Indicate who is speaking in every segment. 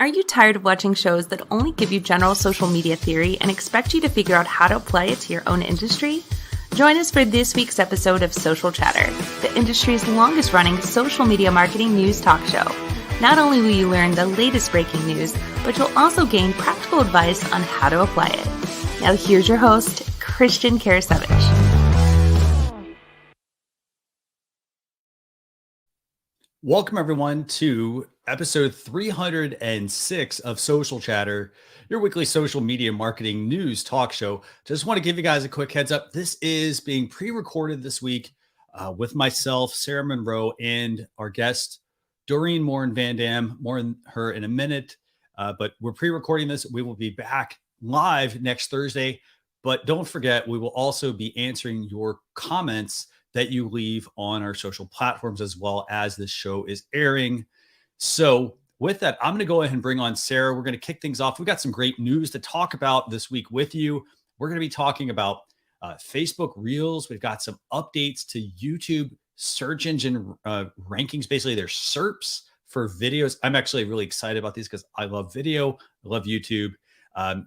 Speaker 1: Are you tired of watching shows that only give you general social media theory and expect you to figure out how to apply it to your own industry? Join us for this week's episode of Social Chatter, the industry's longest-running social media marketing news talk show. Not only will you learn the latest breaking news, but you'll also gain practical advice on how to apply it. Now here's your host, Christian Karasevich.
Speaker 2: Welcome, everyone, to episode 306 of Social Chatter, your weekly social media marketing news talk show. Just want to give you guys a quick heads up. This is being pre-recorded this week with myself, Sarah Monroe, and our guest, Dorien Morin-van. More on her in a minute, but we're pre-recording this. We will be back live next Thursday, but don't forget, we will also be answering your comments that you leave on our social platforms as well as this show is airing. So with that, I'm going to go ahead and bring on Sarah. We're going to kick things off. We've got some great news to talk about this week with you. We're going to be talking about Facebook Reels. We've got some updates to YouTube search engine rankings, basically their SERPs for videos. I'm actually really excited about these because I love video. I love YouTube.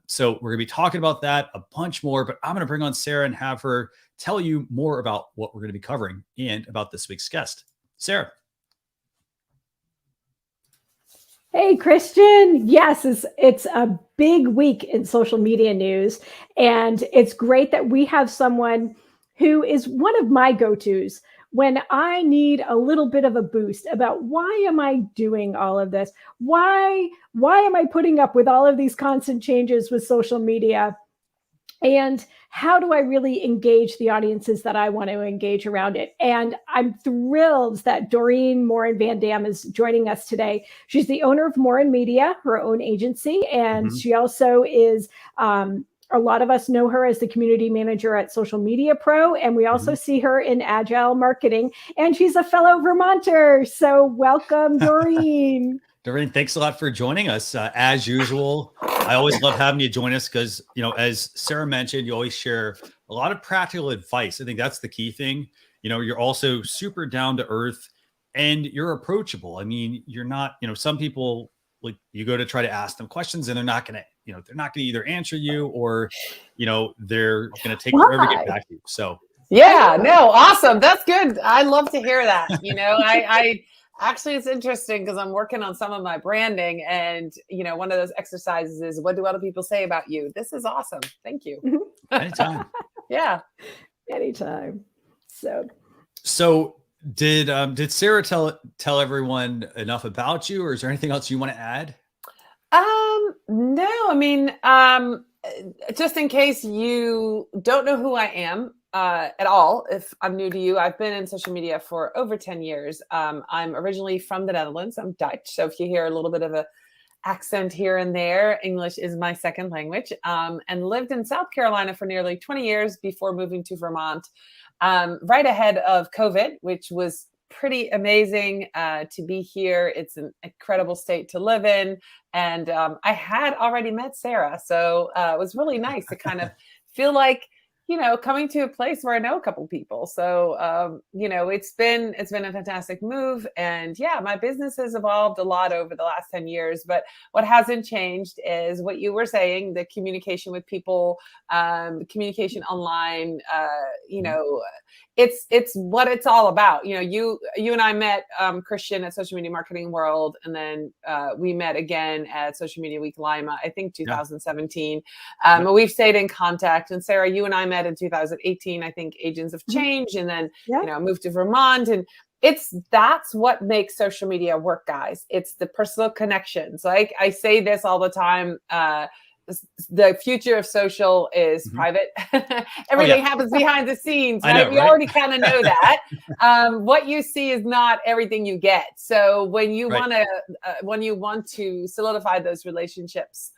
Speaker 2: So we're going to be talking about that, a bunch more, but I'm going to bring on Sarah and have her tell you more about what we're going to be covering and about this week's guest. Sarah.
Speaker 3: Hey, Christian. Yes, it's a big week in social media news, and it's great that we have someone who is one of my go-tos when I need a little bit of a boost about why am I doing all of this? Why am I putting up with all of these constant changes with social media? And how do I really engage the audiences that I want to engage around it? And I'm thrilled that Dorien Morin-van is joining us today. She's the owner of Morin Media, her own agency, and she also is a lot of us know her as the community manager at Social Media Pro, and we also see her in agile marketing, and she's a fellow Vermonter. So welcome, Dorien.
Speaker 2: Dorien, thanks a lot for joining us. As usual, I always love having you join us because, you know, as Sarah mentioned, you always share a lot of practical advice. I think that's the key thing. You know, you're also super down to earth and you're approachable. I mean, you're not, you know, some people, like, you go to try to ask them questions and they're not going to either answer you or, you know, they're going to take forever to get back to you. So
Speaker 4: yeah, no, awesome. That's good. I love to hear that. You know, I actually, it's interesting because I'm working on some of my branding, and you know, one of those exercises is, what do other people say about you? This is awesome. Thank you.
Speaker 2: Anytime.
Speaker 4: Yeah,
Speaker 3: anytime.
Speaker 2: So did Sarah tell everyone enough about you, or is there anything else you want to add?
Speaker 4: No, I mean, just in case you don't know who I am at all, if I'm new to you, I've been in social media for over 10 years. I'm originally from the Netherlands. I'm Dutch. So if you hear a little bit of a accent here and there, English is my second language, and lived in South Carolina for nearly 20 years before moving to Vermont, right ahead of COVID, which was pretty amazing to be here. It's an incredible state to live in. And I had already met Sarah. So it was really nice to kind of feel like, you know, coming to a place where I know a couple people. So, you know, it's been a fantastic move. And yeah, my business has evolved a lot over the last 10 years, but what hasn't changed is what you were saying, the communication with people, communication online, you know, it's what it's all about. You know, you and I met, Christian, at Social Media Marketing World, and then we met again at Social Media Week Lima, I think 2017. We've stayed in contact. And Sarah, you and I met in 2018. I think Agents of Change, and then you know, moved to Vermont. And that's what makes social media work, guys. It's the personal connections. Like I say this all the time. The future of social is private. Everything happens behind the scenes, right?
Speaker 2: Know,
Speaker 4: we already kind of know that. What you see is not everything you get. So when you want to solidify those relationships,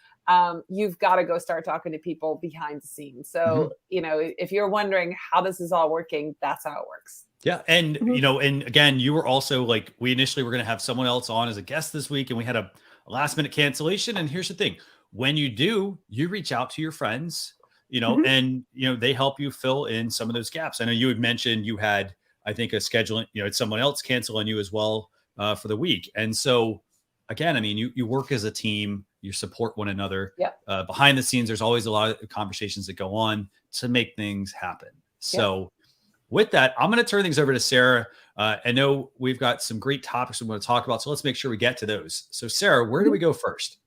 Speaker 4: you've got to go start talking to people behind the scenes. So, you know, if you're wondering how this is all working, that's how it works.
Speaker 2: Yeah. And, you know, and again, you were also like, we initially were going to have someone else on as a guest this week, and we had a last minute cancellation. And here's the thing. When you do, you reach out to your friends, you know, and, you know, they help you fill in some of those gaps. I know you had mentioned you had, I think, a scheduling, you know, someone else cancel on you as well for the week. And so again, I mean, you work as a team, you support one another.
Speaker 4: Yep.
Speaker 2: Behind the scenes, there's always a lot of conversations that go on to make things happen. So with that, I'm going to turn things over to Sarah. I know we've got some great topics we want to talk about, so let's make sure we get to those. So Sarah, where do we go first?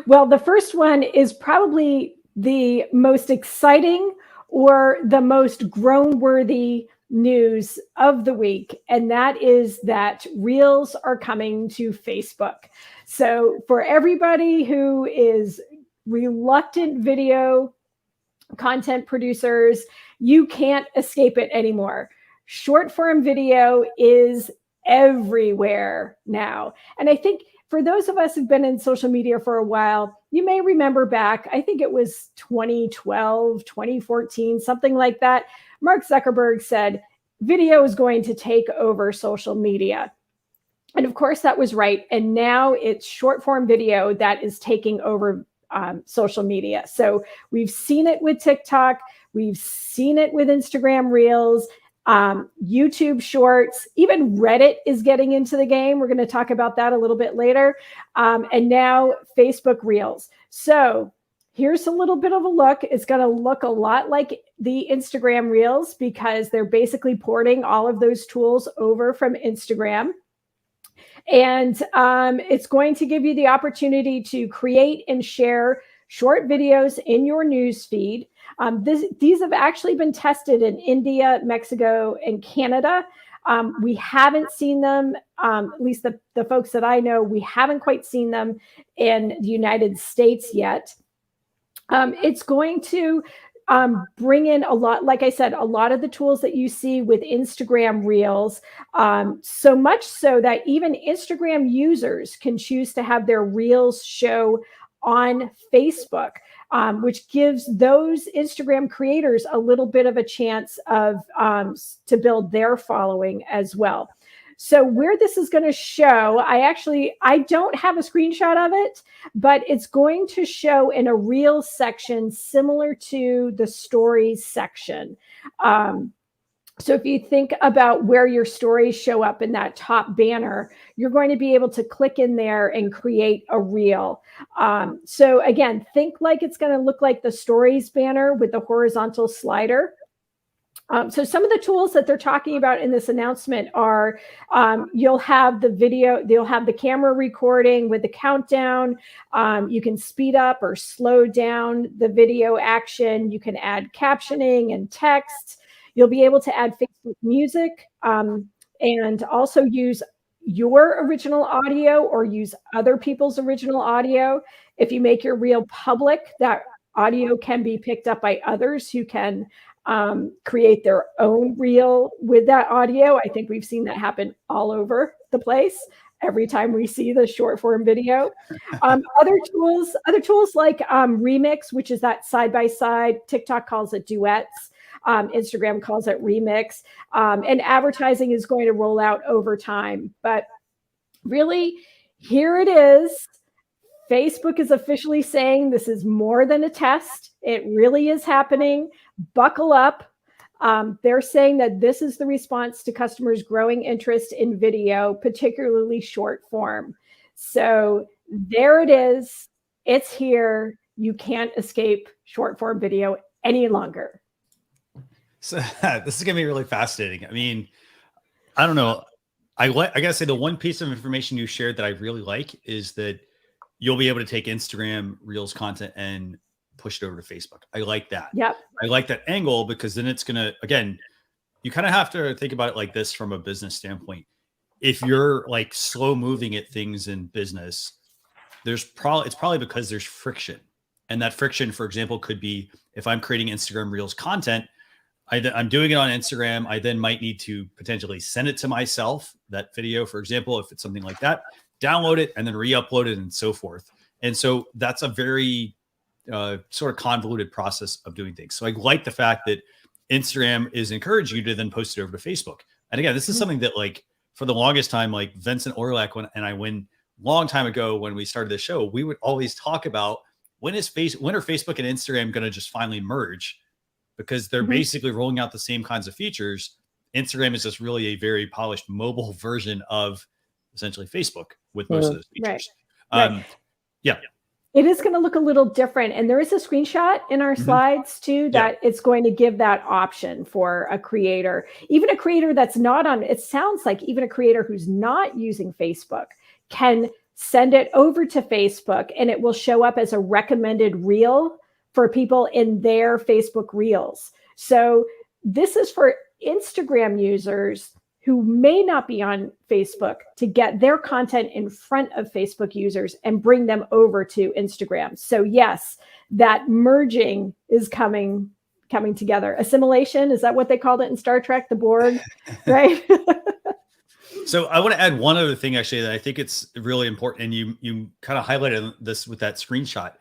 Speaker 3: Well, the first one is probably the most exciting or the most groan-worthy news of the week, and that is that Reels are coming to Facebook. So for everybody who is reluctant video content producers, you can't escape it anymore. Short form video is everywhere now. And I think for those of us who've been in social media for a while, you may remember back, I think it was 2012, 2014, something like that. Mark Zuckerberg said, video is going to take over social media. And of course, that was right. And now it's short form video that is taking over social media. So we've seen it with TikTok. We've seen it with Instagram Reels, YouTube Shorts, even Reddit is getting into the game. We're going to talk about that a little bit later. And now Facebook Reels. So here's a little bit of a look. It's going to look a lot like the Instagram Reels because they're basically porting all of those tools over from Instagram. And it's going to give you the opportunity to create and share short videos in your news feed. These have actually been tested in India, Mexico, and Canada. We haven't seen them, at least the folks that I know, we haven't quite seen them in the United States yet. It's going to bring in a lot, like I said, a lot of the tools that you see with Instagram Reels, so much so that even Instagram users can choose to have their Reels show on Facebook, which gives those Instagram creators a little bit of a chance of to build their following as well. So where this is going to show, I don't have a screenshot of it, but it's going to show in a Reels section similar to the Stories section. So if you think about where your stories show up in that top banner, you're going to be able to click in there and create a reel. So again, think like it's going to look like the Stories banner with the horizontal slider. So some of the tools that they're talking about in this announcement are you'll have the video, you'll have the camera recording with the countdown. You can speed up or slow down the video action. You can add captioning and text. You'll be able to add Facebook music and also use your original audio or use other people's original audio. If you make your reel public, that audio can be picked up by others who can create their own reel with that audio. I think we've seen that happen all over the place every time we see the short form video. Other tools like Remix, which is that side-by-side. TikTok calls it duets. Instagram calls it Remix. And advertising is going to roll out over time. But really, here it is. Facebook is officially saying this is more than a test. It really is happening. Buckle up. They're saying that this is the response to customers' growing interest in video, particularly short form. So there it is. It's here. You can't escape short form video any longer.
Speaker 2: So this is going to be really fascinating. I mean, I don't know. I got to say the one piece of information you shared that I really like is that you'll be able to take Instagram Reels content and push it over to Facebook. I like that.
Speaker 3: Yep.
Speaker 2: I like that angle because then it's going to, again, you kind of have to think about it like this from a business standpoint. If you're like slow moving at things in business, it's probably because there's friction. And that friction, for example, could be if I'm creating Instagram Reels content, I'm doing it on Instagram. I then might need to potentially send it to myself, that video, for example, if it's something like that, download it and then re-upload it and so forth. And so that's a very sort of convoluted process of doing things. So I like the fact that Instagram is encouraging you to then post it over to Facebook. And again, this is something that like for the longest time, like Vincent Orlac long time ago when we started the show, we would always talk about when are Facebook and Instagram going to just finally merge? Because they're basically rolling out the same kinds of features. Instagram is just really a very polished mobile version of essentially Facebook with most of those features. Yeah.
Speaker 3: It is going to look a little different. And there is a screenshot in our slides too, that it's going to give that option for a creator, even a creator that's not on, it sounds like even a creator who's not using Facebook can send it over to Facebook and it will show up as a recommended reel for people in their Facebook reels. So this is for Instagram users who may not be on Facebook to get their content in front of Facebook users and bring them over to Instagram. So yes, that merging is coming together. Assimilation, is that what they called it in Star Trek, the Borg, right?
Speaker 2: So I want to add one other thing, actually, that I think it's really important. And you kind of highlighted this with that screenshot.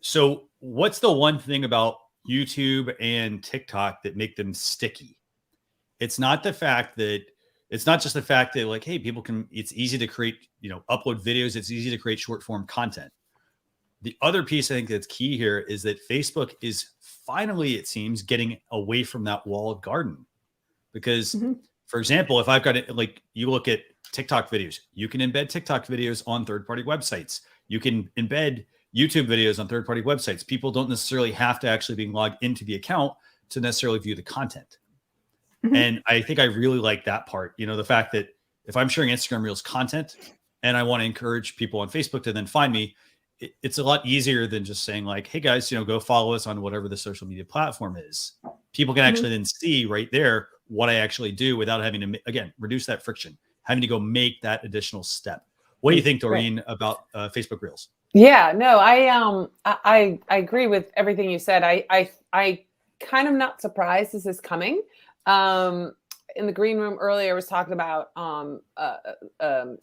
Speaker 2: So what's the one thing about YouTube and TikTok that make them sticky? It's not just the fact that like, hey, it's easy to create, upload videos. It's easy to create short form content. The other piece I think that's key here is that Facebook is finally, it seems, getting away from that walled garden. Because, for example, if I've got it, like you look at TikTok videos, you can embed TikTok videos on third-party websites. You can embed YouTube videos on third-party websites. People don't necessarily have to actually be logged into the account to necessarily view the content. And I think I really like that part, the fact that if I'm sharing Instagram Reels content and I want to encourage people on Facebook to then find me, it's a lot easier than just saying like, hey guys, go follow us on whatever the social media platform is. People can actually then see right there what I actually do without having to, again, reduce that friction, having to go make that additional step. What do you think, Doreen, about Facebook Reels?
Speaker 4: Yeah, no, I agree with everything you said. I kind of not surprised this is coming. In the green room earlier, I was talking about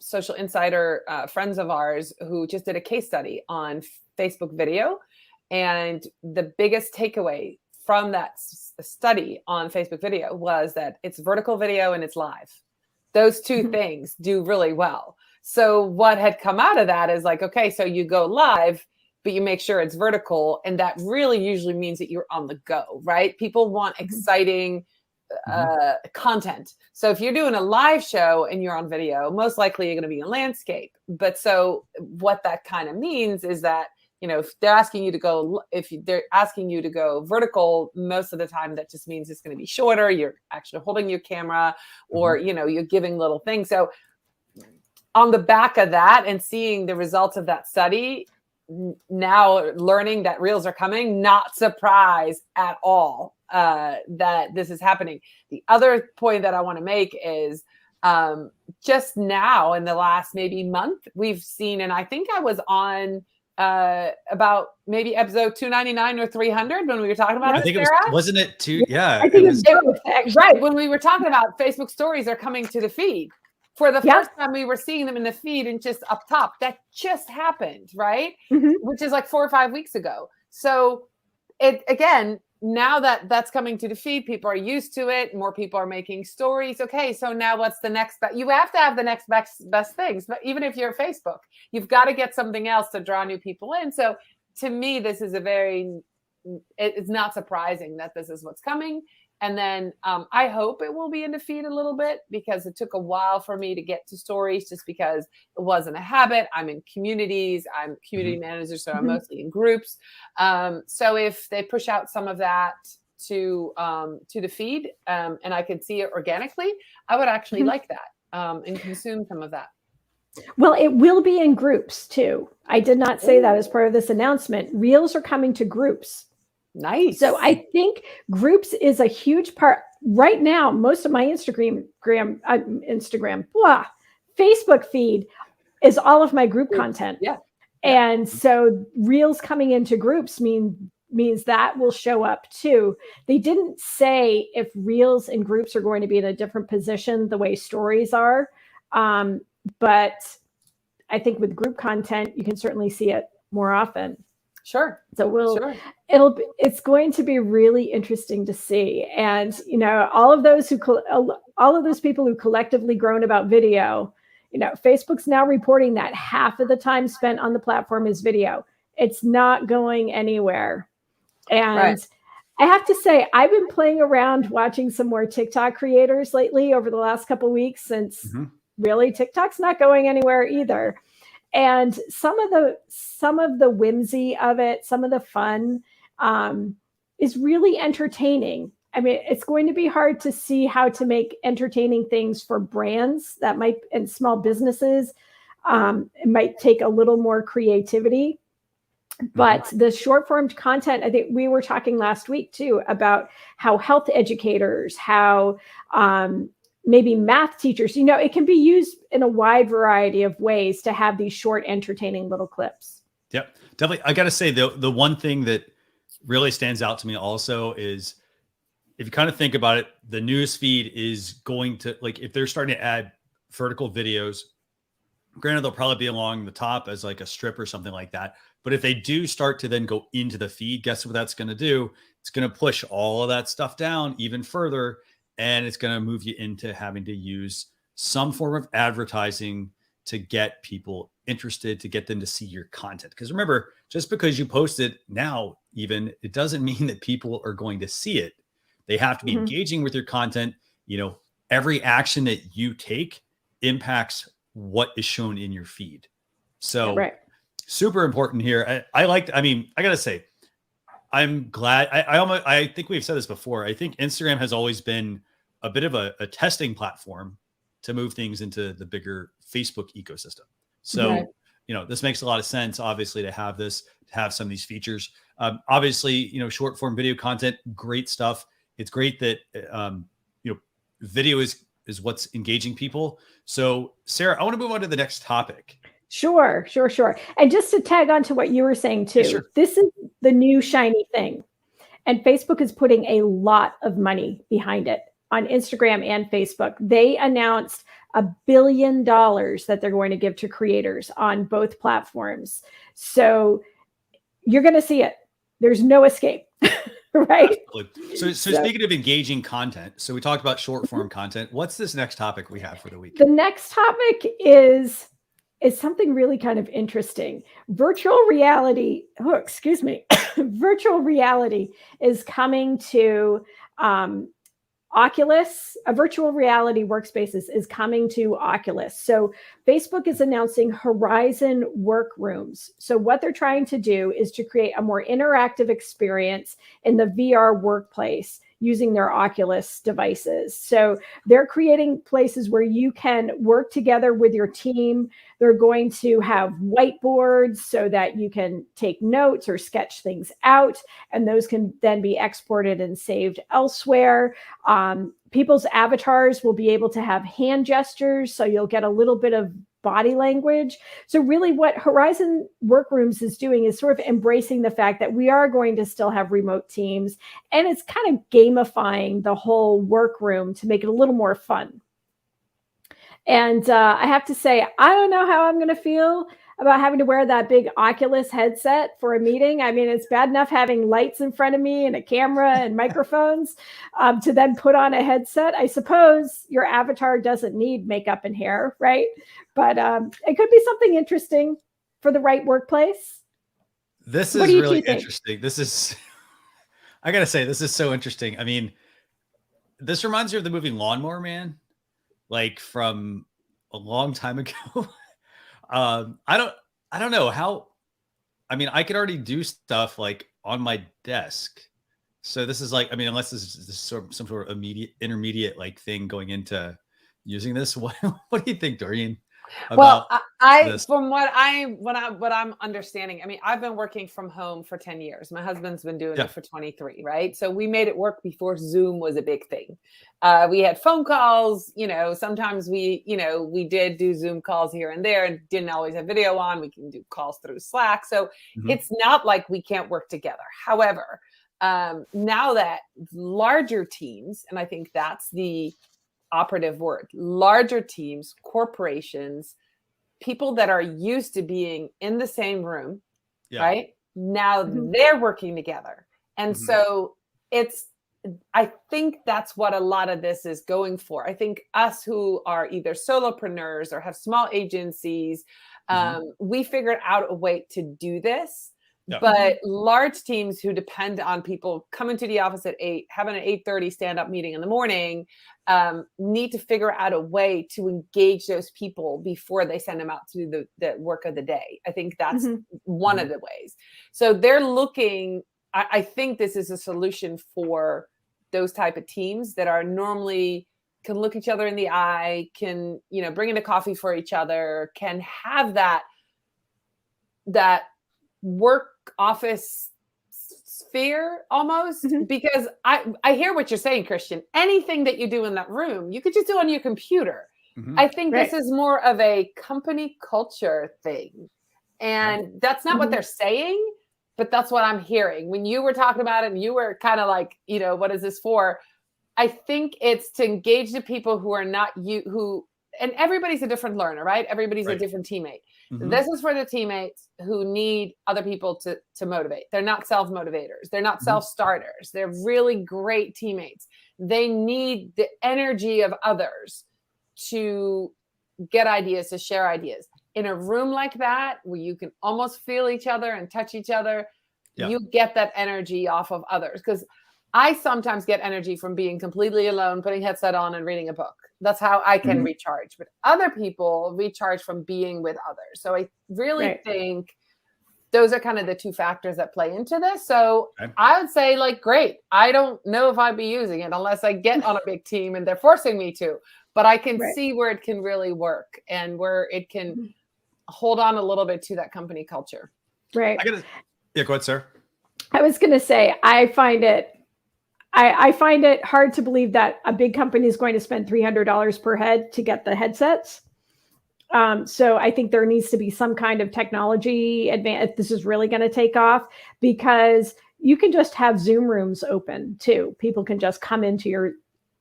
Speaker 4: Social Insider friends of ours who just did a case study on Facebook video. And the biggest takeaway from that study on Facebook video was that it's vertical video and it's live. Those two things do really well. So what had come out of that is like, okay, so you go live, but you make sure it's vertical. And that really usually means that you're on the go, right? People want exciting content. So if you're doing a live show and you're on video, most likely you're going to be in landscape. But so what that kind of means is that, if they're asking you to go vertical, most of the time that just means it's going to be shorter. You're actually holding your camera or, you're giving little things. So on the back of that and seeing the results of that study, now learning that Reels are coming, not surprised at all that this is happening. The other point that I want to make is just now in the last maybe month, we've seen, and I think I was on about maybe episode 299 or 300 when we were talking about
Speaker 2: I think it was, wasn't it two? Yeah.
Speaker 3: I think it was
Speaker 4: right. When we were talking about Facebook stories are coming to the feed. For the first time, we were seeing them in the feed and just up top. That just happened, right? Which is like 4 or 5 weeks ago. So it again, now that that's coming to the feed, people are used to it. More people are making stories. Okay, so now what's the next best? You have to have the next best things. But even if you're Facebook, you've got to get something else to draw new people in. So to me, this is it's not surprising that this is what's coming. And then I hope it will be in the feed a little bit because it took a while for me to get to stories just because it wasn't a habit. I'm in communities. I'm community manager, so I'm mostly in groups. So if they push out some of that to the feed and I could see it organically, I would actually like that and consume some of that.
Speaker 3: Well, it will be in groups too. I did not say that as part of this announcement. Reels are coming to groups.
Speaker 4: Nice.
Speaker 3: So I think groups is a huge part right now. Most of my Facebook feed is all of my group content.
Speaker 4: Yeah.
Speaker 3: And so Reels coming into groups means that will show up too. They didn't say if Reels and groups are going to be in a different position the way stories are. But I think with group content, you can certainly see it more often.
Speaker 4: Sure.
Speaker 3: So it's going to be really interesting to see. And, all of those people who collectively groan about video, Facebook's now reporting that half of the time spent on the platform is video. It's not going anywhere. And I have to say, I've been playing around watching some more TikTok creators lately over the last couple of weeks since really TikTok's not going anywhere either. And some of the whimsy of it, some of the fun, is really entertaining. I mean, it's going to be hard to see how to make entertaining things for brands and small businesses. It might take a little more creativity. But the short form content, I think we were talking last week too about how health educators, how maybe math teachers, it can be used in a wide variety of ways to have these short, entertaining little clips.
Speaker 2: Yep, definitely. I got to say, the one thing that really stands out to me also is, if you kind of think about it, the news feed is going to, like, if they're starting to add vertical videos, granted, they'll probably be along the top as like a strip or something like that. But if they do start to then go into the feed, guess what that's going to do? It's going to push all of that stuff down even further. And it's going to move you into having to use some form of advertising to get people interested, to get them to see your content. Because remember, just because you post it now, even, it doesn't mean that people are going to see it. They have to be engaging with your content. Every action that you take impacts what is shown in your feed. So super important here. I gotta say, I'm glad. I think we've said this before. I think Instagram has always been a bit of a testing platform to move things into the bigger Facebook ecosystem. So, this makes a lot of sense, obviously, to have some of these features. Obviously, short form video content, great stuff. It's great that, video is what's engaging people. So Sarah, I want to move on to the next topic.
Speaker 3: Sure. And just to tag on to what you were saying too, This is the new shiny thing. And Facebook is putting a lot of money behind it on Instagram and Facebook. They announced $1 billion that they're going to give to creators on both platforms. So you're going to see it. There's no escape. Right.
Speaker 2: So speaking of engaging content, so we talked about short form content. What's this next topic we have for the week?
Speaker 3: The next topic is something really kind of interesting. Virtual reality. Virtual reality is coming to Oculus. A virtual reality workspaces is coming to Oculus. So Facebook is announcing Horizon Workrooms. So what they're trying to do is to create a more interactive experience in the VR workplace using their Oculus devices. So they're creating places where you can work together with your team. They're going to have whiteboards so that you can take notes or sketch things out, and those can then be exported and saved elsewhere. People's avatars will be able to have hand gestures, so you'll get a little bit of body language. So really what Horizon Workrooms is doing is sort of embracing the fact that we are going to still have remote teams, and it's kind of gamifying the whole workroom to make it a little more fun. And I have to say, I don't know how I'm going to feel about having to wear that big Oculus headset for a meeting. I mean, it's bad enough having lights in front of me and a camera and microphones to then put on a headset. I suppose your avatar doesn't need makeup and hair, right? But it could be something interesting for the right workplace.
Speaker 2: This is really interesting. I got to say, this is so interesting. I mean, this reminds me of the movie Lawnmower Man, like from a long time ago. I don't know how. I mean, I could already do stuff like on my desk. So this is like, I mean, unless this is some sort of intermediate like thing going into using this. What do you think, Dorien?
Speaker 4: Well, from what I'm understanding, I mean, I've been working from home for 10 years. My husband's been doing it for 23, right? So we made it work before Zoom was a big thing. We had phone calls, sometimes we did do Zoom calls here and there and didn't always have video on. We can do calls through Slack. So it's not like we can't work together. However, now that larger teams, and I think that's the operative word, larger teams, corporations, people that are used to being in the same room, right? Now they're working together. And so I think that's what a lot of this is going for. I think us who are either solopreneurs or have small agencies, we figured out a way to do this
Speaker 2: Yeah.
Speaker 4: But large teams who depend on people coming to the office at 8, having an 8:30 stand-up meeting in the morning, need to figure out a way to engage those people before they send them out to do the work of the day. I think that's one of the ways. So they're looking, I think this is a solution for those type of teams that are normally can look each other in the eye, can, bring in a coffee for each other, can have that work office sphere almost, because I hear what you're saying, Christian. Anything that you do in that room, you could just do on your computer. I think this is more of a company culture thing. And that's not what they're saying, but that's what I'm hearing. When you were talking about it and you were kind of like, what is this for? I think it's to engage the people who are not and everybody's a different learner, right? Everybody's a different teammate. This is for the teammates who need other people to motivate. They're not self-motivators. They're not self-starters. They're really great teammates. They need the energy of others to get ideas, to share ideas. In a room like that, where you can almost feel each other and touch each other, you get that energy off of others. Because I sometimes get energy from being completely alone, putting headset on and reading a book. That's how I can recharge. But other people recharge from being with others. So I really think those are kind of the two factors that play into this. So I would say, great. I don't know if I'd be using it unless I get on a big team and they're forcing me to. But I can see where it can really work and where it can hold on a little bit to that company culture.
Speaker 3: Right.
Speaker 2: Go ahead, Sarah.
Speaker 3: I was going to say, I find it hard to believe that a big company is going to spend $300 per head to get the headsets. So I think there needs to be some kind of technology advance. This is really going to take off, because you can just have Zoom rooms open too. People can just come into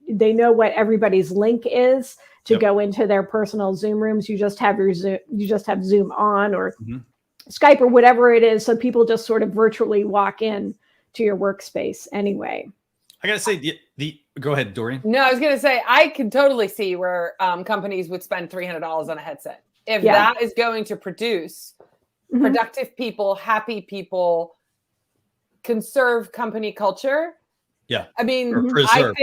Speaker 3: they know what everybody's link is to go into their personal Zoom rooms. You just have Zoom on, or Skype, or whatever it is. So people just sort of virtually walk in to your workspace anyway.
Speaker 2: I gotta say, go ahead, Dorien.
Speaker 4: No, I was gonna say, I can totally see where companies would spend $300 on a headset if that is going to produce productive people, happy people, conserve company culture. Yeah, I mean,
Speaker 2: preserve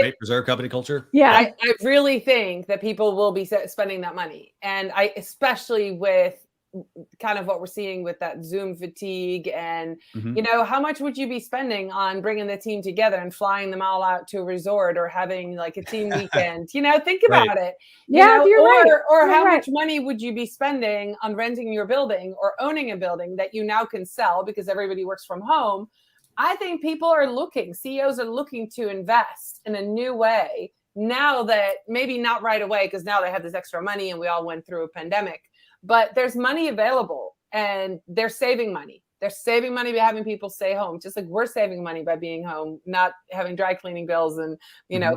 Speaker 2: company culture.
Speaker 3: Yeah,
Speaker 4: I really think that people will be spending that money, and especially with kind of what we're seeing with that Zoom fatigue, and how much would you be spending on bringing the team together and flying them all out to a resort, or having a team weekend? Think about it. Or how much money would you be spending on renting your building or owning a building that you now can sell because everybody works from home? I think CEOs are looking to invest in a new way now, that maybe not right away, because now they have this extra money and we all went through a pandemic. But there's money available, and they're saving money. They're saving money by having people stay home, just like we're saving money by being home, not having dry cleaning bills and,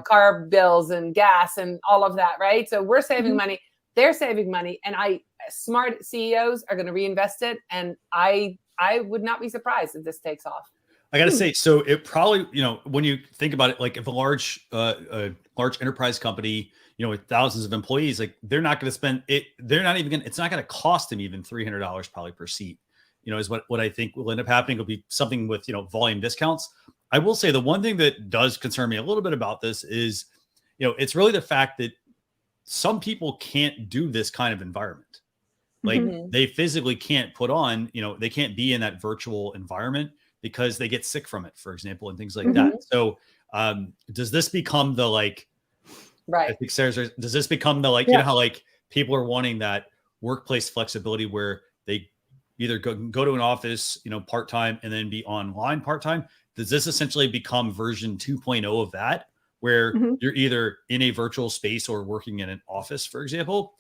Speaker 4: car bills and gas and all of that, right? So we're saving money. They're saving money. And smart CEOs are going to reinvest it. And I would not be surprised if this takes off.
Speaker 2: I got to say, so it probably, when you think about it, if a large enterprise company, with thousands of employees, they're not going to spend it. They're not even it's not going to cost them even $300 probably per seat, is what I think will end up happening. Will be something with, volume discounts. I will say the one thing that does concern me a little bit about this is, it's really the fact that some people can't do this kind of environment. They physically can't put on, they can't be in that virtual environment because they get sick from it, for example, and things like that. So does this become the I think Sarah's, does this become the how people are wanting that workplace flexibility where they either go to an office, part-time and then be online part-time? Does this essentially become version 2.0 of that, where you're either in a virtual space or working in an office, for example,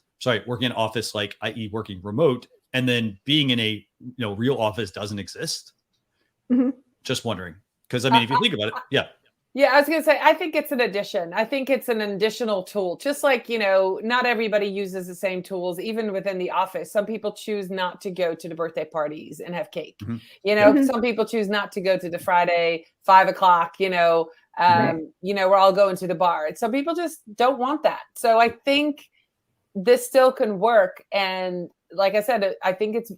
Speaker 2: working in an office, i.e. working remote, and then being in a real office doesn't exist? Just wondering. Because if you think about it,
Speaker 4: Yeah, I was going to say, I think it's an addition. I think it's an additional tool. Just like, not everybody uses the same tools, even within the office. Some people choose not to go to the birthday parties and have cake. Some people choose not to go to the Friday 5 o'clock, we're all going to the bar. And some people just don't want that. So I think this still can work. And like I said, I think it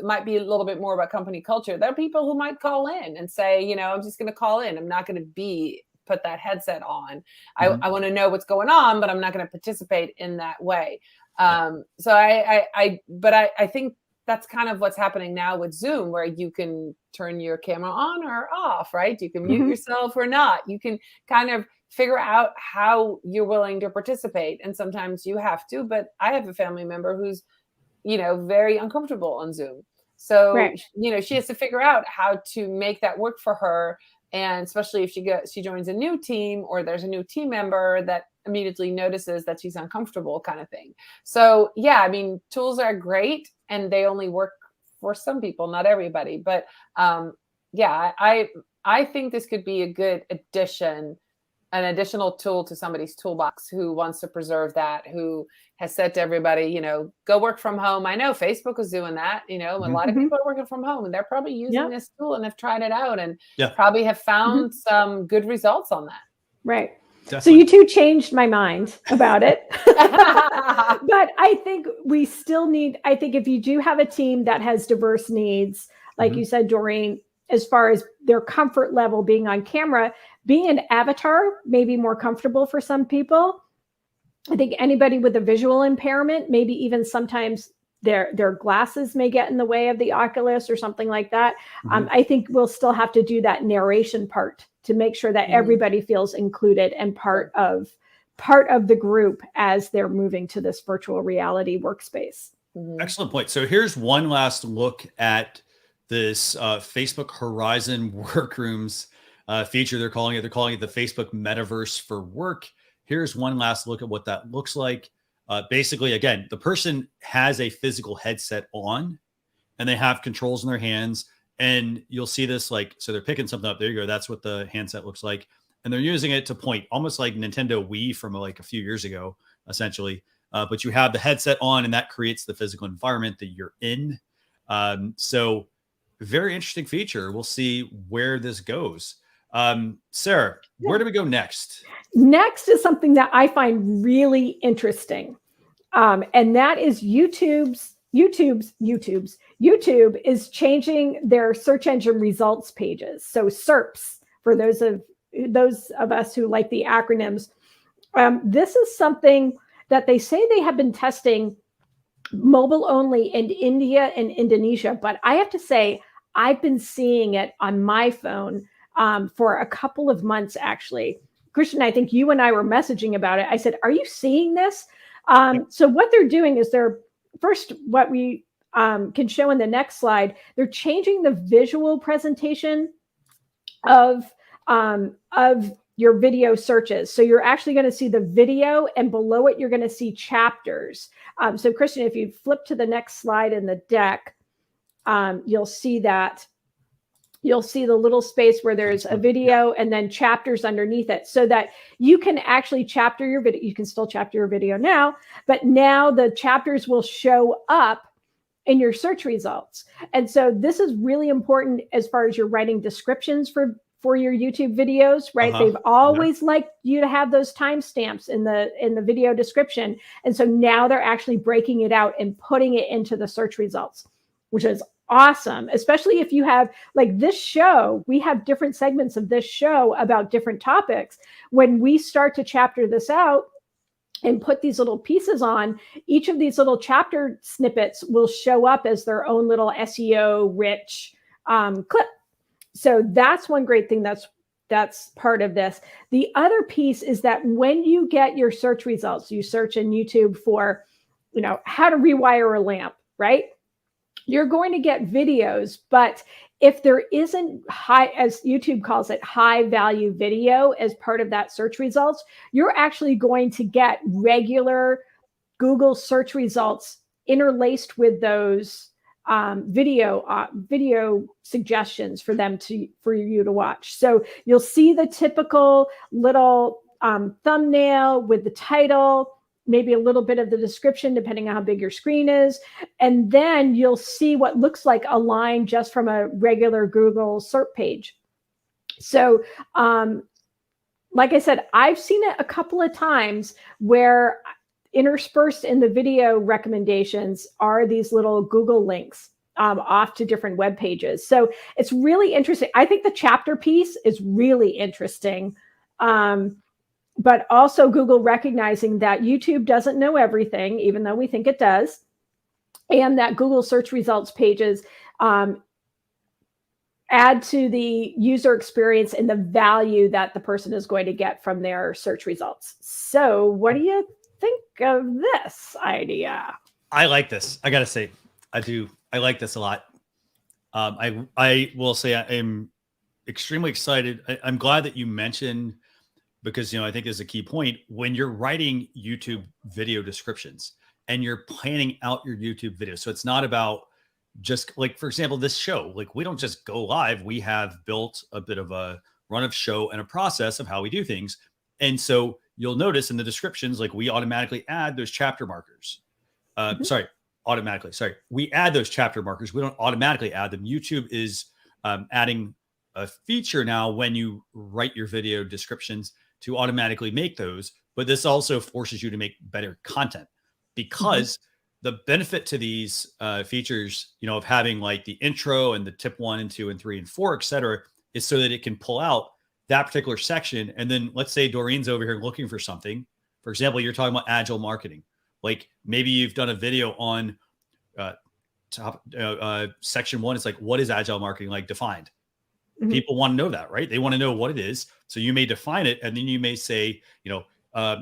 Speaker 4: might be a little bit more about company culture. There are people who might call in and say, you know, I'm just going to call in. I'm not going to put that headset on. I want to know what's going on, but I'm not going to participate in that way. So I think that's kind of what's happening now with Zoom, where you can turn your camera on or off, right? You can mute yourself or not. You can kind of figure out how you're willing to participate. And sometimes you have to, but I have a family member who's, you know, very uncomfortable on Zoom. So, you know, she has to figure out how to make that work for her. And especially if she joins a new team, or there's a new team member that immediately notices that she's uncomfortable, kind of thing. So yeah, I mean, tools are great and they only work for some people, not everybody. But yeah, I think this could be a good addition, an additional tool to somebody's toolbox who wants to preserve that, who has said to everybody, you know, go work from home. I know Facebook is doing that, you know, a lot of people are working from home and they're probably using this tool and have tried it out and probably have found some good results on that.
Speaker 3: Right.
Speaker 2: Definitely.
Speaker 3: So you two changed my mind about it. But I think we still need, I think if you do have a team that has diverse needs, like you said, Doreen, as far as their comfort level being on camera, being an avatar may be more comfortable for some people. I think anybody with a visual impairment, maybe even sometimes their glasses may get in the way of the Oculus or something like that. I think we'll still have to do that narration part to make sure that everybody feels included and part of the group as they're moving to this virtual reality workspace.
Speaker 2: Excellent point. So here's one last look at this Facebook Horizon Workrooms feature. They're calling it the Facebook Metaverse for Work. Here's one last look at what that looks like. Basically, again, the person has a physical headset on and they have controls in their hands. And you'll see this, like, so they're picking something up. There you go. That's what the handset looks like. And they're using it to point, almost like Nintendo Wii from like a few years ago, essentially. But you have the headset on and that creates the physical environment that you're in. So very interesting feature. We'll see where this goes. Sarah, where do we go next?
Speaker 3: Next is something that I find really interesting. And that is YouTube is changing their search engine results pages. So SERPs, for those of us who like the acronyms, this is something that they say they have been testing mobile only in India and Indonesia. But I have to say, I've been seeing it on my phone for a couple of months, actually. Christian, I think you and I were messaging about it. I said, are you seeing this? So what they're doing is what we can show in the next slide, they're changing the visual presentation of your video searches. So you're actually going to see the video and below it, you're going to see chapters. So Christian, if you flip to the next slide in the deck, you'll see that. You'll see the little space where there's a video and then chapters underneath it so that you can actually chapter your video. You can still chapter your video now, but now the chapters will show up in your search results. And so this is really important as far as you're writing descriptions for your YouTube videos, right? They've always liked you to have those timestamps in the video description. And so now they're actually breaking it out and putting it into the search results, which is awesome, especially if you have like this show, we have different segments of this show about different topics. When we start to chapter this out and put these little pieces on, each of these little chapter snippets will show up as their own little SEO rich clip. So that's one great thing that's part of this. The other piece is that when you get your search results, you search in YouTube for, you know, how to rewire a lamp, right? You're going to get videos, but if there isn't high, as YouTube calls it, high value video as part of that search results, you're actually going to get regular Google search results interlaced with those video suggestions for you to watch. So you'll see the typical little thumbnail with the title, maybe a little bit of the description, depending on how big your screen is. And then you'll see what looks like a line just from a regular Google SERP page. So, like I said, I've seen it a couple of times where interspersed in the video recommendations are these little Google links off to different web pages. So it's really interesting. I think the chapter piece is really interesting. But also Google recognizing that YouTube doesn't know everything, even though we think it does, and that Google search results pages add to the user experience and the value that the person is going to get from their search results. So what do you think of this idea?
Speaker 2: I like this. I got to say, I do. I like this a lot. I will say I am extremely excited. I'm glad that you mentioned, because, I think there's a key point when you're writing YouTube video descriptions and you're planning out your YouTube video. So it's not about just like, for example, this show, like we don't just go live. We have built a bit of a run of show and a process of how we do things. And so you'll notice in the descriptions, like we automatically add those chapter markers. We add those chapter markers. We don't automatically add them. YouTube is adding a feature now when you write your video descriptions to automatically make those. But this also forces you to make better content, because the benefit to these features, of having like the intro and the tip 1 and 2 and 3 and 4, et cetera, is so that it can pull out that particular section. And then let's say Dorien's over here looking for something. For example, you're talking about agile marketing. Like maybe you've done a video on section 1. It's like, what is agile marketing like defined? People want to know that, right? They want to know what it is. So you may define it, and then you may say,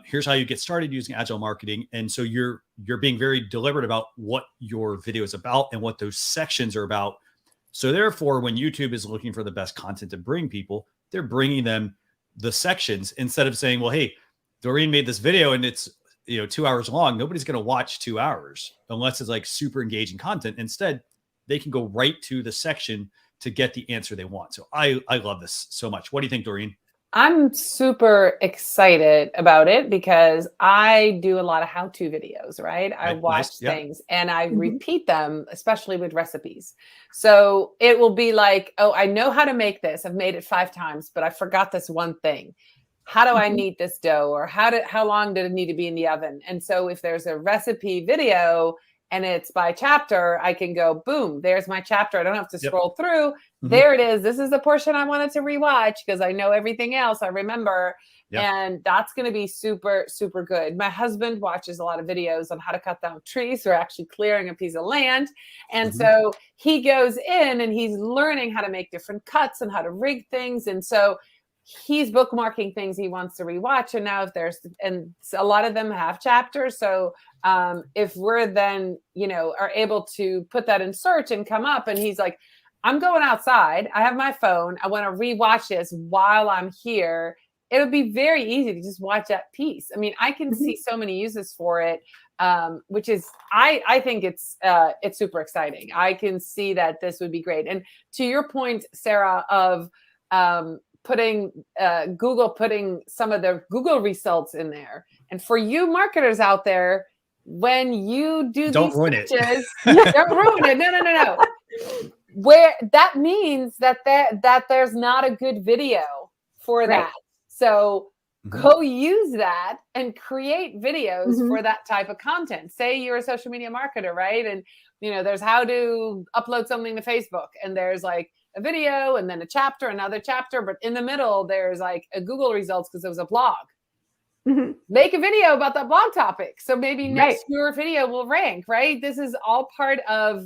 Speaker 2: here's how you get started using agile marketing. And so you're being very deliberate about what your video is about and what those sections are about. So therefore, when YouTube is looking for the best content to bring people, they're bringing them the sections instead of saying, well, hey, Dorien made this video and it's 2 hours long. Nobody's going to watch 2 hours unless it's like super engaging content. Instead, they can go right to the section to get the answer they want. So I love this so much. What do you think, Dorien?
Speaker 4: I'm super excited about it because I do a lot of how-to videos, right? I watch things and I repeat them, especially with recipes. So it will be like, oh, I know how to make this. I've made it 5 times, but I forgot this one thing. How do I knead this dough? Or how long did it need to be in the oven? And so if there's a recipe video and it's by chapter, I can go, boom, there's my chapter. I don't have to scroll through. There it is. This is the portion I wanted to rewatch because I know everything else I remember. And that's going to be super, super good. My husband watches a lot of videos on how to cut down trees or actually clearing a piece of land. And so he goes in and he's learning how to make different cuts and how to rig things. And so he's bookmarking things he wants to rewatch. And now and a lot of them have chapters. So if we're then, are able to put that in search and come up and he's like, I'm going outside. I have my phone. I want to rewatch this while I'm here. It'll be very easy to just watch that piece. I mean, I can see so many uses for it, which is, I think it's super exciting. I can see that this would be great. And to your point, Sarah, of putting some of their Google results in there. And for you marketers out there, when you do
Speaker 2: don't
Speaker 4: these
Speaker 2: ruin
Speaker 4: searches, don't ruin it. No. Where that means that there's not a good video for that. So go use that and create videos for that type of content. Say you're a social media marketer, right? And there's how to upload something to Facebook, and there's like a video and then a chapter, another chapter, but in the middle there's like a Google results because it was a blog. Make a video about that blog topic. So maybe next your video will rank, right? This is all part of,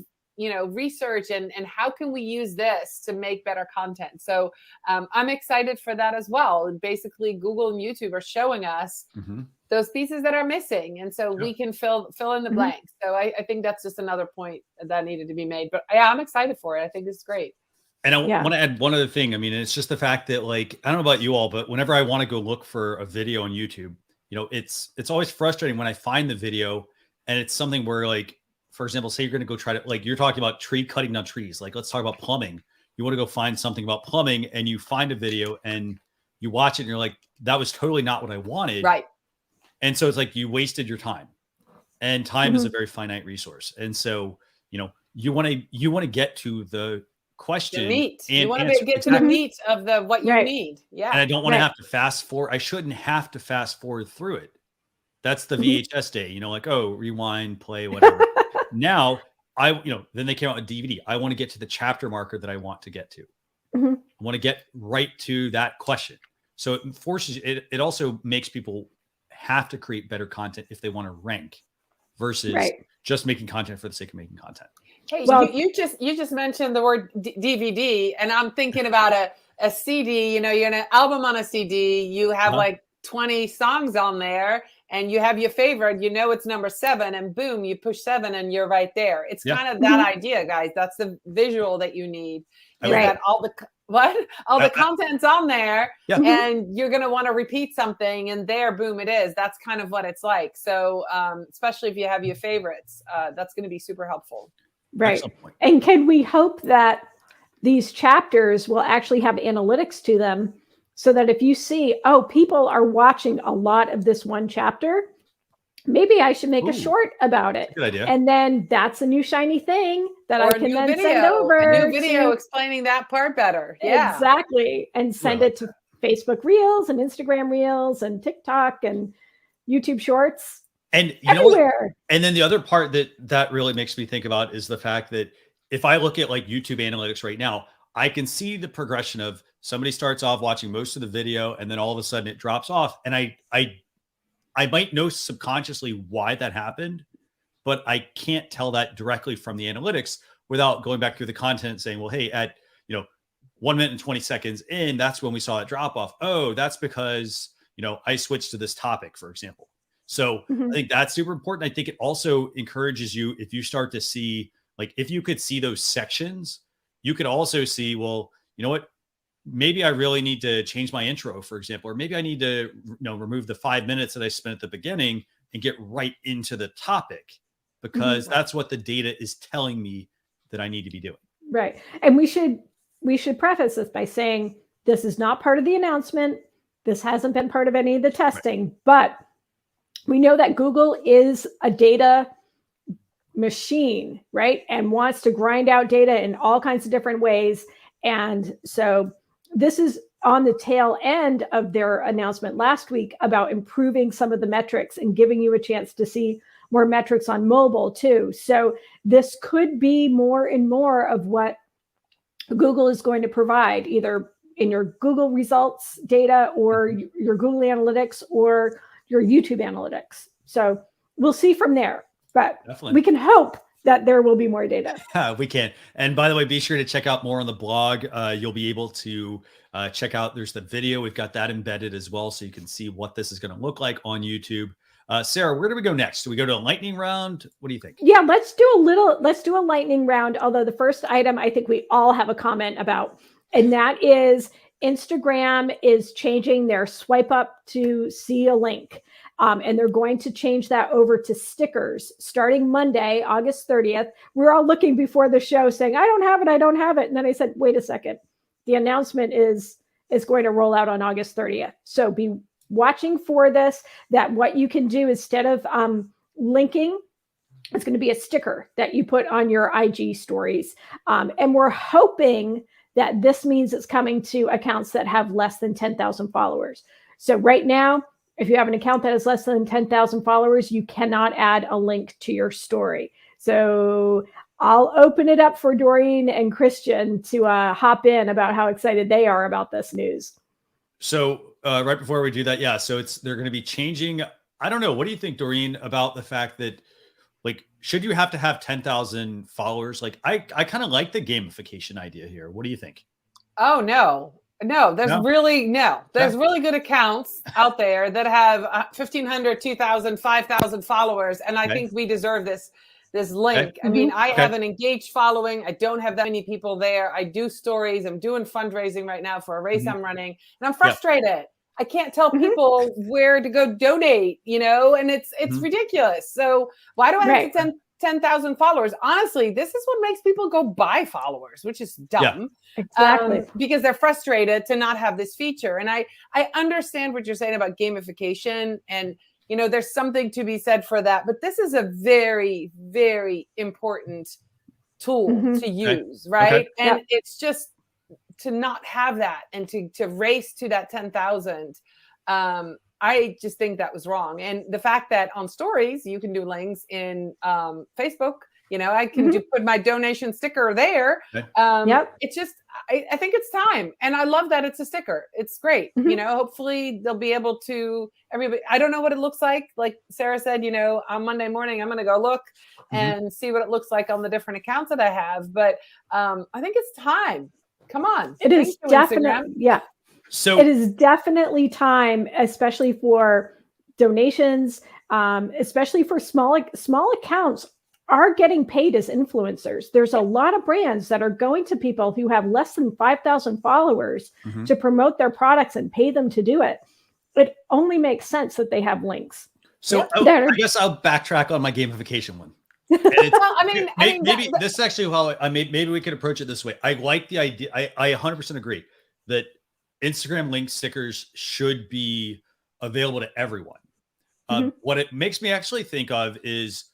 Speaker 4: research and how can we use this to make better content. So I'm excited for that as well. Basically, Google and YouTube are showing us those pieces that are missing. And so we can fill in the blanks. So I think that's just another point that needed to be made. But yeah, I'm excited for it. I think it's great.
Speaker 2: And I want to add one other thing. I mean, it's just the fact that, like, I don't know about you all, but whenever I want to go look for a video on YouTube, it's always frustrating when I find the video and it's something where, like, for example, say you're going to go try to, like, you're talking about cutting down trees. Like, let's talk about plumbing. You want to go find something about plumbing and you find a video and you watch it and you're like, that was totally not what I wanted.
Speaker 4: Right.
Speaker 2: And so it's like you wasted your time, and time is a very finite resource. And so, you want to get to the question.
Speaker 4: You want to get to the meat of what you need. Yeah.
Speaker 2: And I don't want to have to fast forward. I shouldn't have to fast forward through it. That's the VHS day, like, oh, rewind, play, whatever. Now then they came out with DVD. I want to get to the chapter marker that I want to get to.
Speaker 3: Mhm.
Speaker 2: I want to get right to that question. So it forces it also makes people have to create better content if they want to rank versus just making content for the sake of making content.
Speaker 4: Hey, well, you just mentioned the word DVD, and I'm thinking about a CD. You're in an album on a CD. You have like 20 songs on there, and you have your favorite. It's number 7, and boom, you push 7, and you're right there. It's kind of that idea, guys. That's the visual that you need. That all the content's on there, and you're going to want to repeat something, and there, boom, it is. That's kind of what it's like. So, especially if you have your favorites, that's going to be super helpful.
Speaker 3: Right. And can we hope that these chapters will actually have analytics to them so that if you see, people are watching a lot of this one chapter, maybe I should make a short about it.
Speaker 2: Good idea.
Speaker 3: And then that's a new shiny thing that I can then send over.
Speaker 4: A new video explaining that part better. Yeah.
Speaker 3: Exactly. And send it to Facebook Reels and Instagram Reels and TikTok and YouTube Shorts.
Speaker 2: And everywhere. And then the other part that really makes me think about is the fact that if I look at like YouTube analytics right now, I can see the progression of somebody starts off watching most of the video and then all of a sudden it drops off. And I might know subconsciously why that happened, but I can't tell that directly from the analytics without going back through the content and saying, well, hey, at 1 minute and 20 seconds in, that's when we saw it drop off. Oh, that's because, I switched to this topic, for example. So I think that's super important. I think it also encourages you, if you start to see, like, if you could see those sections, you could also see, well, you know what, maybe I really need to change my intro, for example, or maybe I need to, remove the 5 minutes that I spent at the beginning and get right into the topic, because that's what the data is telling me that I need to be doing.
Speaker 3: Right. And we should preface this by saying this is not part of the announcement. This hasn't been part of any of the testing, but we know that Google is a data machine, right? And wants to grind out data in all kinds of different ways. And so this is on the tail end of their announcement last week about improving some of the metrics and giving you a chance to see more metrics on mobile too. So this could be more and more of what Google is going to provide, either in your Google results data or your Google Analytics or your YouTube analytics. So we'll see from there, but we can hope that there will be more data.
Speaker 2: We can. And by the way, be sure to check out more on the blog. You'll be able to check out, there's the video. We've got that embedded as well. So you can see what this is going to look like on YouTube. Sarah, where do we go next? Do we go to a lightning round? What do you think?
Speaker 3: Yeah, let's do a lightning round. Although the first item, I think we all have a comment about, and that is Instagram is changing their swipe up to see a link. And they're going to change that over to stickers starting Monday, August 30th. We're all looking before the show saying, I don't have it. And then I said, wait a second. The announcement is going to roll out on August 30th. So be watching for this, that what you can do instead of linking, it's going to be a sticker that you put on your IG stories. And we're hoping that this means it's coming to accounts that have less than 10,000 followers. So right now, if you have an account that has less than 10,000 followers, you cannot add a link to your story. So I'll open it up for Dorien and Christian to hop in about how excited they are about this news.
Speaker 2: So right before we do that, yeah. So they're going to be changing. I don't know. What do you think, Dorien, about the fact that, like, should you have to have 10,000 followers? Like, I kind of like the gamification idea here. What do you think?
Speaker 4: Oh, no. There's really good accounts out there that have 1,500, 2,000, 5,000 followers. And I think we deserve this link. I mean, I have an engaged following. I don't have that many people there. I do stories. I'm doing fundraising right now for a race I'm running, and I'm frustrated. I can't tell people where to go donate, and it's ridiculous. So why do I have to 10,000 followers? Honestly, this is what makes people go buy followers, which is dumb.
Speaker 3: Yeah, exactly.
Speaker 4: Because they're frustrated to not have this feature. And I understand what you're saying about gamification, and there's something to be said for that. But this is a very, very important tool to use, right? Okay. And it's just to not have that and to race to that 10,000. I just think that was wrong. And the fact that on stories, you can do links in Facebook, I can put my donation sticker there.
Speaker 2: Okay.
Speaker 4: It's just, I think it's time. And I love that it's a sticker. It's great. Hopefully they'll be able to, everybody, I don't know what it looks like. Like Sarah said, on Monday morning, I'm going to go look and see what it looks like on the different accounts that I have. But I think it's time. Come on.
Speaker 3: It is definitely, So it is definitely time, especially for donations, especially for small accounts are getting paid as influencers. There's a lot of brands that are going to people who have less than 5,000 followers to promote their products and pay them to do it. It only makes sense that they have links.
Speaker 2: So I guess I'll backtrack on my gamification one. Maybe this is actually how maybe we could approach it this way. I like the idea. I 100% agree that Instagram link stickers should be available to everyone. What it makes me actually think of is,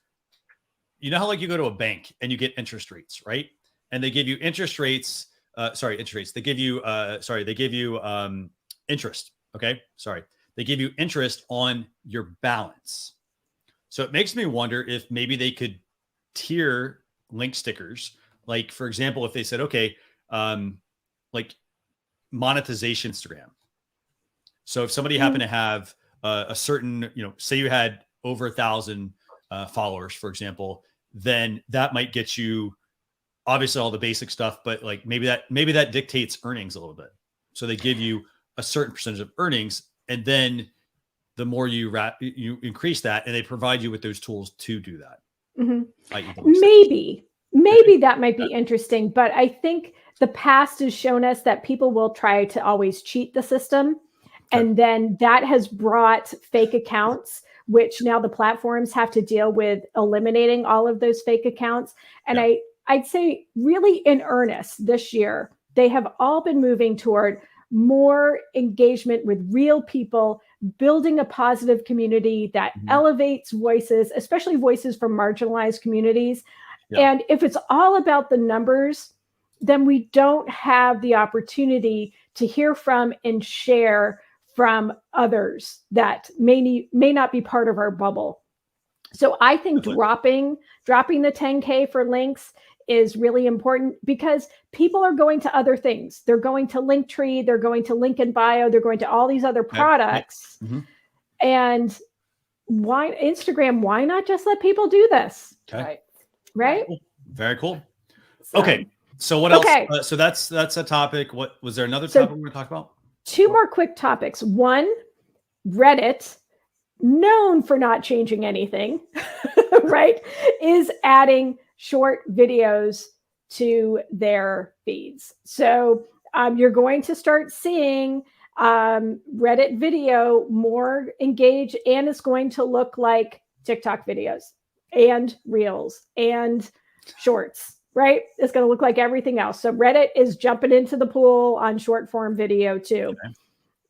Speaker 2: how like you go to a bank and you get interest rates, right? And they give you interest rates. They give you interest. Okay. Sorry. They give you interest on your balance. So it makes me wonder if maybe they could tier link stickers. Like, for example, if they said, okay, like monetization Instagram. So if somebody happened to have a certain, say you had over 1,000 followers, for example, then that might get you obviously all the basic stuff, but like maybe that dictates earnings a little bit. So they give you a certain percentage of earnings, and then the more you increase that, and they provide you with those tools to do that.
Speaker 3: Maybe that might be interesting, but I think the past has shown us that people will try to always cheat the system. And then that has brought fake accounts, which now the platforms have to deal with eliminating all of those fake accounts. And I'd say really in earnest this year, they have all been moving toward more engagement with real people, building a positive community that elevates voices, especially voices from marginalized communities. And if it's all about the numbers, then we don't have the opportunity to hear from and share from others that may not be part of our bubble. So I think dropping the 10K for links is really important, because people are going to other things. They're going to Linktree, they're going to Link in Bio, they're going to all these other products. And why not just let people do this? Right?
Speaker 2: Cool. Very cool. Okay. So what else? So that's a topic. What was there another topic we're going to talk about?
Speaker 3: Two more quick topics. One, Reddit, known for not changing anything, right, is adding short videos to their feeds. So you're going to start seeing Reddit video more engaged, and it's going to look like TikTok videos and Reels and Shorts. Right? It's going to look like everything else. So Reddit is jumping into the pool on short form video too. Okay.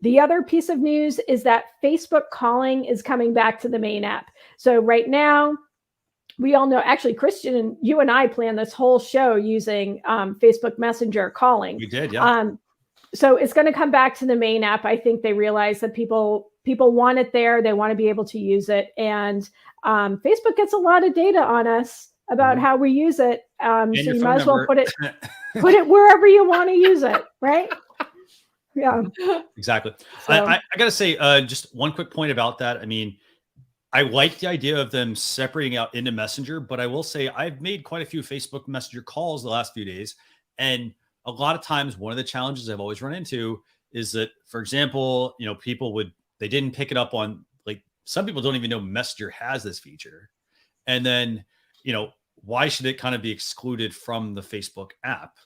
Speaker 3: The other piece of news is that Facebook calling is coming back to the main app. So right now, we all know, actually, Christian, you and I planned this whole show using Facebook Messenger calling.
Speaker 2: We did, yeah.
Speaker 3: So it's going to come back to the main app. I think they realize that people want it there. They want to be able to use it. And Facebook gets a lot of data on us about how we use it. So you might as well put it wherever you want to use it, right? Yeah.
Speaker 2: Exactly. So, I got to say, just one quick point about that. I mean, I like the idea of them separating out into Messenger, but I will say I've made quite a few Facebook Messenger calls the last few days. And a lot of times, one of the challenges I've always run into is that, for example, people they didn't pick it up on, like, some people don't even know Messenger has this feature. And then, why should it kind of be excluded from the Facebook app?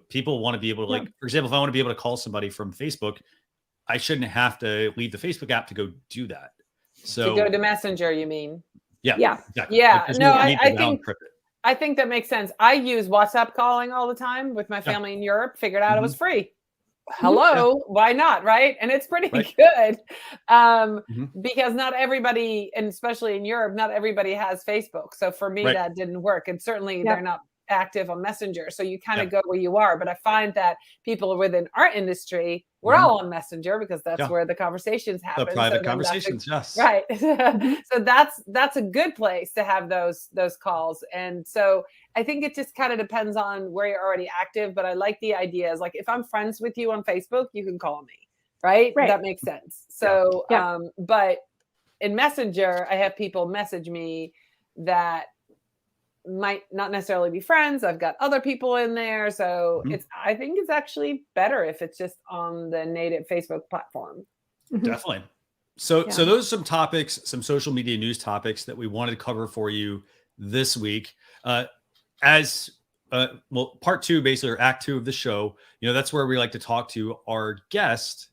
Speaker 2: People want to be able to, like, for example, if I want to be able to call somebody from Facebook, I shouldn't have to leave the Facebook app to go do that. So
Speaker 4: to go to Messenger, you mean?
Speaker 3: Yeah.
Speaker 2: Exactly.
Speaker 4: Yeah. No, I think that makes sense. I use WhatsApp calling all the time with my family in Europe. Figured out it was free. Hello, why not? Right. And it's pretty good. Because not everybody, and especially in Europe, not everybody has Facebook. So for me, that didn't work. And certainly they're not active on Messenger. So you kind of go where you are. But I find that people within our industry, we're all on Messenger because that's where the conversations happen.
Speaker 2: The private conversations, yes.
Speaker 4: Right. So that's a good place to have those calls. And so I think it just kind of depends on where you're already active. But I like the idea is like, if I'm friends with you on Facebook, you can call me. Right. That makes sense. So, but in Messenger, I have people message me that might not necessarily be friends. I've got other people in there. So I think it's actually better if it's just on the native Facebook platform.
Speaker 2: Definitely. So those are some topics, some social media news topics that we wanted to cover for you this week. Part 2, basically, or act 2 of the show, that's where we like to talk to our guest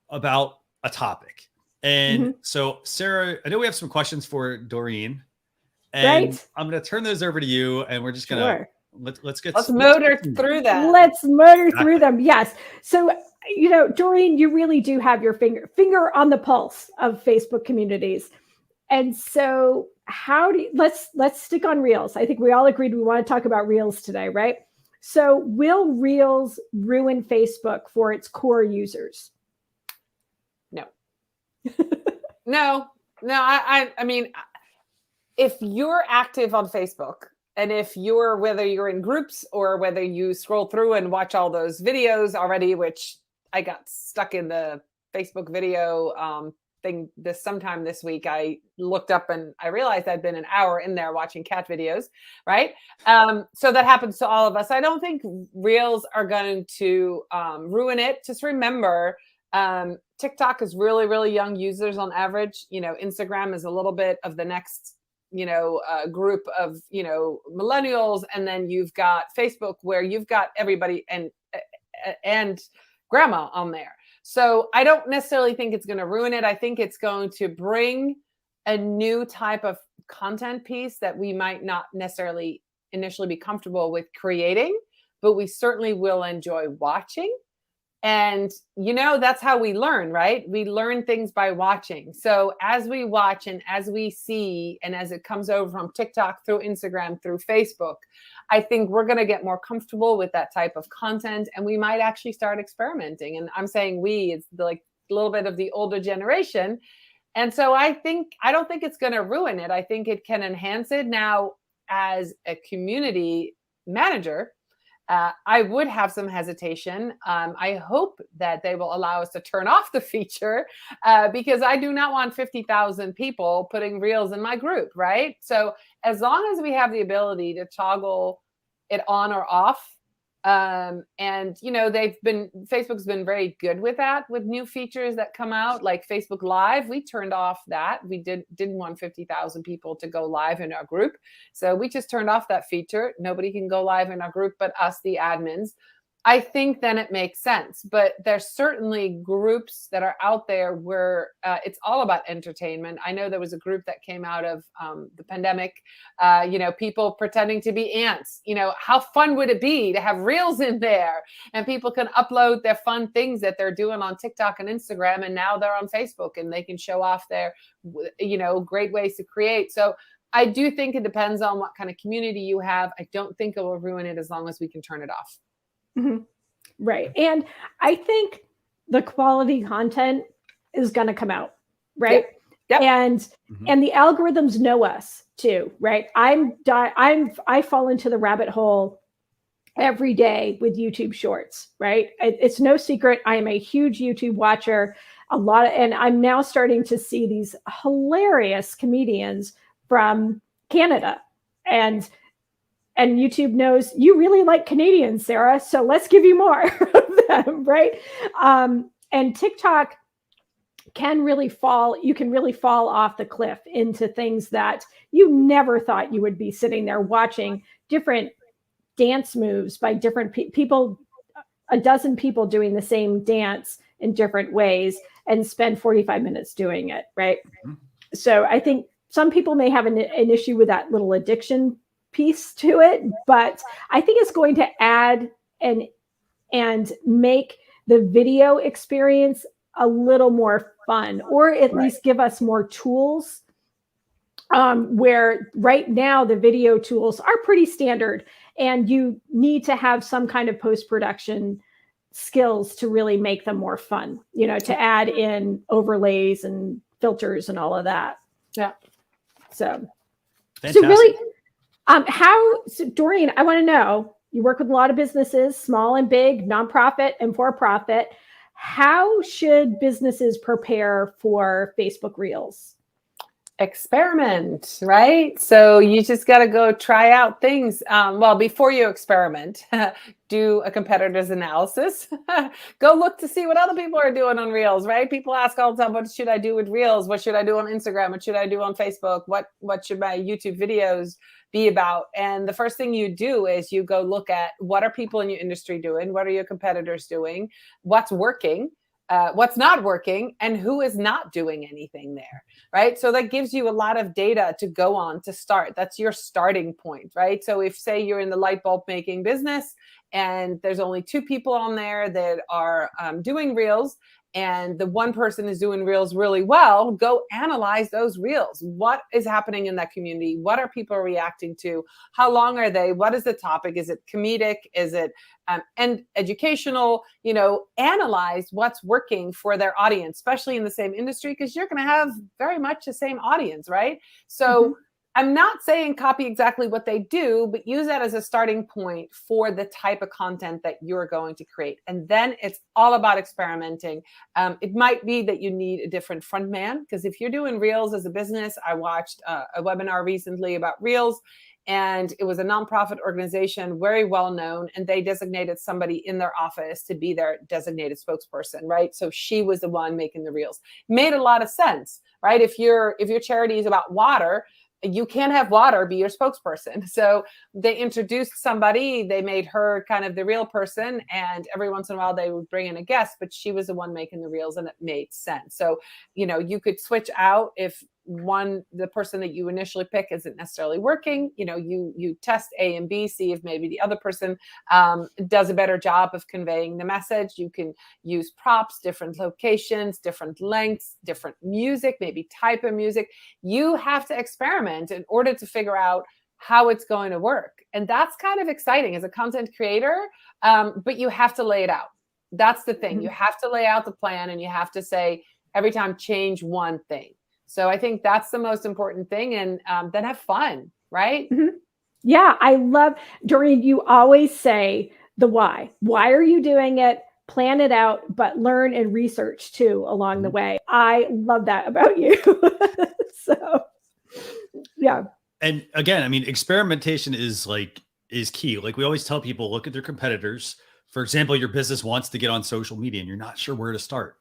Speaker 2: about a topic. And so Sarah, I know we have some questions for Dorien. And I'm going to turn those over to you, and we're just going to let's
Speaker 4: motor through that.
Speaker 3: Let's motor through them. Yes. So, Dorien, you really do have your finger on the pulse of Facebook communities. And so let's stick on Reels. I think we all agreed we want to talk about Reels today, right? So will Reels ruin Facebook for its core users?
Speaker 4: No. No. I mean, if you're active on Facebook and whether you're in groups or whether you scroll through and watch all those videos already, which I got stuck in the Facebook video thing sometime this week, I looked up and I realized I'd been an hour in there watching cat videos, right? So that happens to all of us. I don't think Reels are going to ruin it. Just remember, TikTok is really, really young users on average. Instagram is a little bit of the next group of, millennials. And then you've got Facebook where you've got everybody and grandma on there. So I don't necessarily think it's going to ruin it. I think it's going to bring a new type of content piece that we might not necessarily initially be comfortable with creating, but we certainly will enjoy watching. And, that's how we learn, right? We learn things by watching. So as we watch and as we see, and as it comes over from TikTok through Instagram, through Facebook, I think we're going to get more comfortable with that type of content. And we might actually start experimenting. And I'm saying it's like a little bit of the older generation. And so I don't think it's going to ruin it. I think it can enhance it. Now, as a community manager, I would have some hesitation. I hope that they will allow us to turn off the feature because I do not want 50,000 people putting Reels in my group, right? So as long as we have the ability to toggle it on or off, and Facebook's been very good with that, with new features that come out, like Facebook Live. We turned off that. We didn't want 50,000 people to go live in our group. So we just turned off that feature. Nobody can go live in our group but us, the admins. I think then it makes sense. But there's certainly groups that are out there where it's all about entertainment. I know there was a group that came out of the pandemic, people pretending to be ants. How fun would it be to have Reels in there? And people can upload their fun things that they're doing on TikTok and Instagram. And now they're on Facebook and they can show off their, great ways to create. So I do think it depends on what kind of community you have. I don't think it will ruin it as long as we can turn it off.
Speaker 3: Right. And I think the quality content is going to come out. Right.
Speaker 4: Yep.
Speaker 3: And the algorithms know us too. Right. I fall into the rabbit hole every day with YouTube shorts. Right. It's no secret. I am a huge YouTube watcher, and I'm now starting to see these hilarious comedians from Canada, and YouTube knows you really like Canadians, Sarah. So let's give you more of them, right? And TikTok can really fall off the cliff into things that you never thought you would be sitting there watching different dance moves by different people, a dozen people doing the same dance in different ways and spend 45 minutes doing it, right? So I think some people may have an issue with that little addiction piece to it, but I think it's going to add and make the video experience a little more fun, or at least give us more tools, where right now the video tools are pretty standard and you need to have some kind of post-production skills to really make them more fun, to add in overlays and filters and all of that.
Speaker 4: Yeah.
Speaker 3: So
Speaker 2: Fantastic.
Speaker 3: really, Dorien, I want to know, you work with a lot of businesses, small and big, nonprofit and for-profit. How should businesses prepare for Facebook Reels?
Speaker 4: Experiment, right? So you just got to go try out things. Well, before you experiment, do a competitor's analysis. Go look to see what other people are doing on Reels, right? People ask all the time, what should I do with Reels? What should I do on Instagram? What should I do on Facebook? What should my YouTube videos be about? And the first thing you do is you go look at what are people in your industry doing? What are your competitors doing? What's working? What's not working, and who is not doing anything there, right? So that gives you a lot of data to go on to start. That's your starting point, right? So if, say, you're in the light bulb making business and there's only 2 people on there that are doing Reels, and the one person is doing Reels really well, go analyze those Reels. What is happening in that community? What are people reacting to? How long are they? What is the topic? Is it comedic? Is it and educational? Analyze what's working for their audience, especially in the same industry, because you're going to have very much the same audience, right? So I'm not saying copy exactly what they do, but use that as a starting point for the type of content that you're going to create. And then it's all about experimenting. It might be that you need a different front man, because if you're doing Reels as a business, I watched a webinar recently about Reels, and it was a nonprofit organization, very well known, and they designated somebody in their office to be their designated spokesperson, right? So she was the one making the Reels. Made a lot of sense, right? If your charity is about water, you can't have water be your spokesperson. So they introduced somebody, they made her kind of the real person, and every once in a while they would bring in a guest, but she was the one making the Reels, and it made sense. So, you could switch out if the person that you initially pick isn't necessarily working. You test A and B, see if maybe the other person does a better job of conveying the message. You can use props, different locations, different lengths, different music, maybe type of music. You have to experiment in order to figure out how it's going to work. And that's kind of exciting as a content creator, but you have to lay it out. That's the thing. You have to lay out the plan, and you have to say every time, change one thing. So I think that's the most important thing. And then have fun, right?
Speaker 3: Yeah, I love, Dorien, you always say the why. Why are you doing it? Plan it out, but learn and research too along the way. I love that about you. So, yeah.
Speaker 2: And again, I mean, experimentation is key. Like we always tell people, look at their competitors. For example, your business wants to get on social media and you're not sure where to start.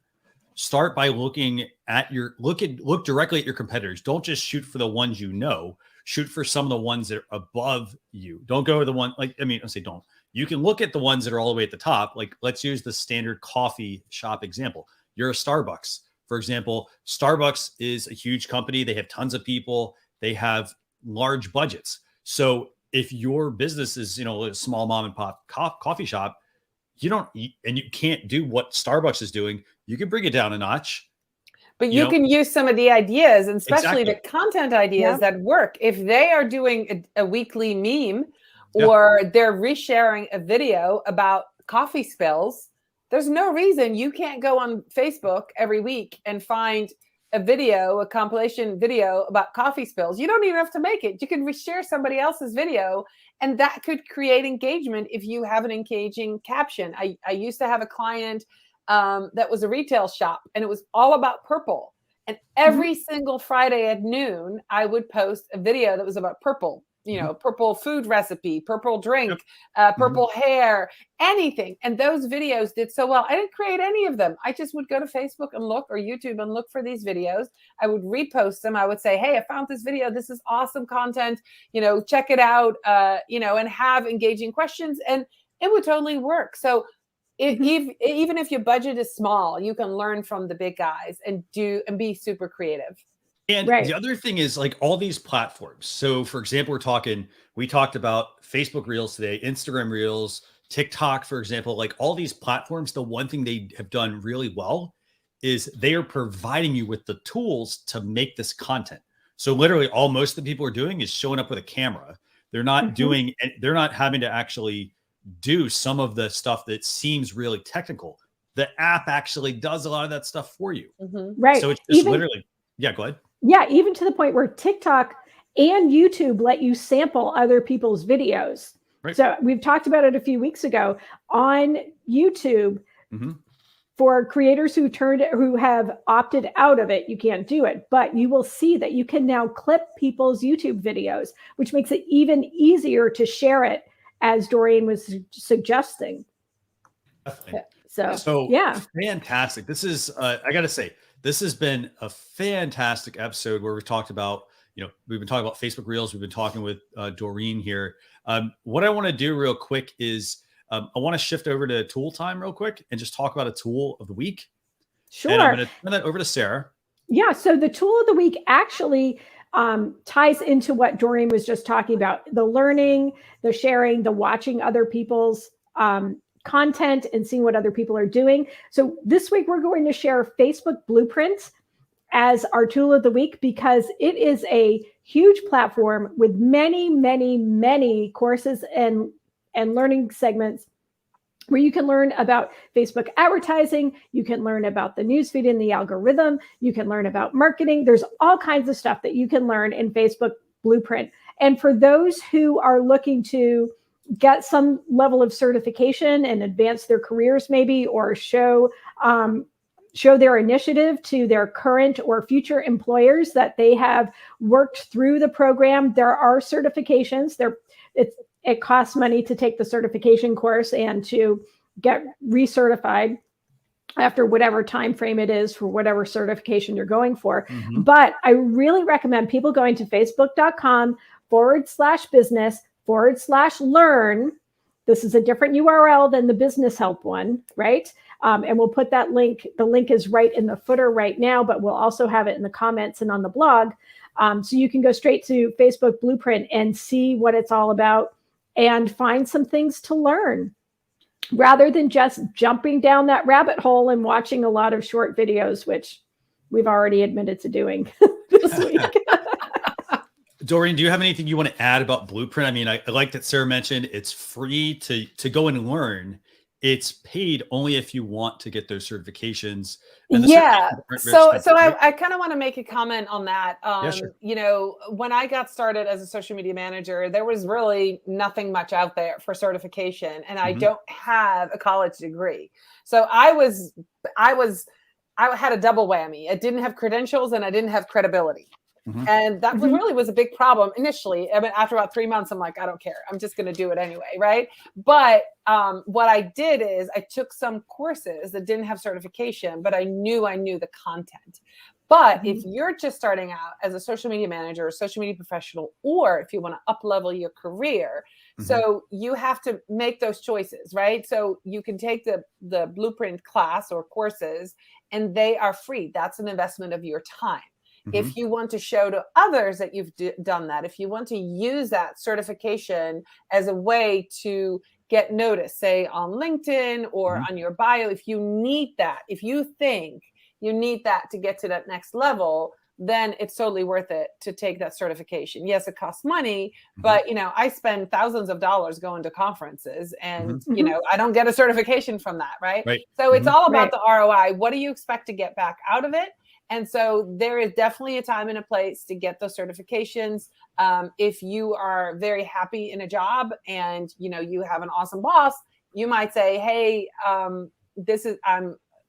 Speaker 2: Start by looking at look directly at your competitors. Don't just shoot for the ones shoot for some of the ones that are above you. Don't go to the one, don't. You can look at the ones that are all the way at the top. Like, let's use the standard coffee shop example. You're a Starbucks. For example, Starbucks is a huge company. They have tons of people. They have large budgets. So if your business is, a small mom and pop coffee shop, you can't do what Starbucks is doing. You can bring it down a notch.
Speaker 4: But you can use some of the ideas, and especially the content ideas that work. If they are doing a weekly meme, or they're resharing a video about coffee spills, there's no reason you can't go on Facebook every week and find a compilation video about coffee spills. You don't even have to make it. You can reshare somebody else's video, and that could create engagement if you have an engaging caption. I used to have a client that was a retail shop, and it was all about purple. And every single Friday at noon, I would post a video that was about purple. Purple food recipe, purple drink, purple hair, anything. And those videos did so well. I didn't create any of them. I just would go to Facebook and look, or YouTube and look for these videos. I would repost them. I would say, hey, I found this video. This is awesome content. Check it out, and have engaging questions. And it would totally work. So even if your budget is small, you can learn from the big guys and be super creative.
Speaker 2: And the other thing is, like, all these platforms. So for example, we talked about Facebook Reels today, Instagram Reels, TikTok, for example, like all these platforms. The one thing they have done really well is they are providing you with the tools to make this content. So literally most of the people are doing is showing up with a camera. They're not doing, they're not having to actually do some of the stuff that seems really technical. The app actually does a lot of that stuff for you.
Speaker 3: Right.
Speaker 2: So it's just literally, yeah, go ahead.
Speaker 3: Yeah, even to the point where TikTok and YouTube let you sample other people's videos.
Speaker 2: Right.
Speaker 3: So we've talked about it a few weeks ago on YouTube. For creators who have opted out of it, you can't do it, but you will see that you can now clip people's YouTube videos, which makes it even easier to share it, as Dorien was suggesting.
Speaker 2: So
Speaker 3: yeah,
Speaker 2: fantastic. This is, I got to say, this has been a fantastic episode where we've talked about, we've been talking about Facebook Reels. We've been talking with Dorien here. What I want to do real quick is I want to shift over to tool time real quick and just talk about a tool of the week.
Speaker 3: Sure.
Speaker 2: And I'm going to turn that over to Sarah.
Speaker 3: Yeah. So the tool of the week actually ties into what Dorien was just talking about: the learning, the sharing, the watching other people's content and seeing what other people are doing. So this week we're going to share Facebook Blueprint as our tool of the week, because it is a huge platform with many, many, many courses and learning segments where you can learn about Facebook advertising. You can learn about the newsfeed and the algorithm. You can learn about marketing. There's all kinds of stuff that you can learn in Facebook Blueprint. And for those who are looking to get some level of certification and advance their careers maybe, or show their initiative to their current or future employers that they have worked through the program, there are certifications. It costs money to take the certification course and to get recertified after whatever time frame it is for whatever certification you're going for. But I really recommend people going to facebook.com/business/learn. This is a different URL than the business help one, right? And we'll put that link. The link is right in the footer right now, but we'll also have it in the comments and on the blog. So you can go straight to Facebook Blueprint and see what it's all about and find some things to learn, rather than just jumping down that rabbit hole and watching a lot of short videos, which we've already admitted to doing this week.
Speaker 2: Dorien, do you have anything you want to add about Blueprint? I mean, I like that Sarah mentioned it's free to go and learn. It's paid only if you want to get those certifications. And
Speaker 4: So I kind of want to make a comment on that.
Speaker 2: Sure.
Speaker 4: When I got started as a social media manager, there was really nothing much out there for certification, and I don't have a college degree. So I had a double whammy. I didn't have credentials and I didn't have credibility. And that really was a big problem initially. I mean, after about 3 months, I'm like, I don't care. I'm just going to do it anyway. Right. But what I did is I took some courses that didn't have certification, but I knew the content. But if you're just starting out as a social media manager, or social media professional, or if you want to up level your career, so you have to make those choices, right? So you can take the Blueprint class or courses, and they are free. That's an investment of your time. If you want to show to others that you've done that, if you want to use that certification as a way to get noticed, say on LinkedIn or on your bio, if you need that, if you think you need that to get to that next level, then it's totally worth it to take that certification. Yes, it costs money, but I spend thousands of dollars going to conferences, and I don't get a certification from that, right? So it's all about the ROI. What do you expect to get back out of it? And so there is definitely a time and a place to get those certifications. If you are very happy in a job and you have an awesome boss, you might say, hey, I'm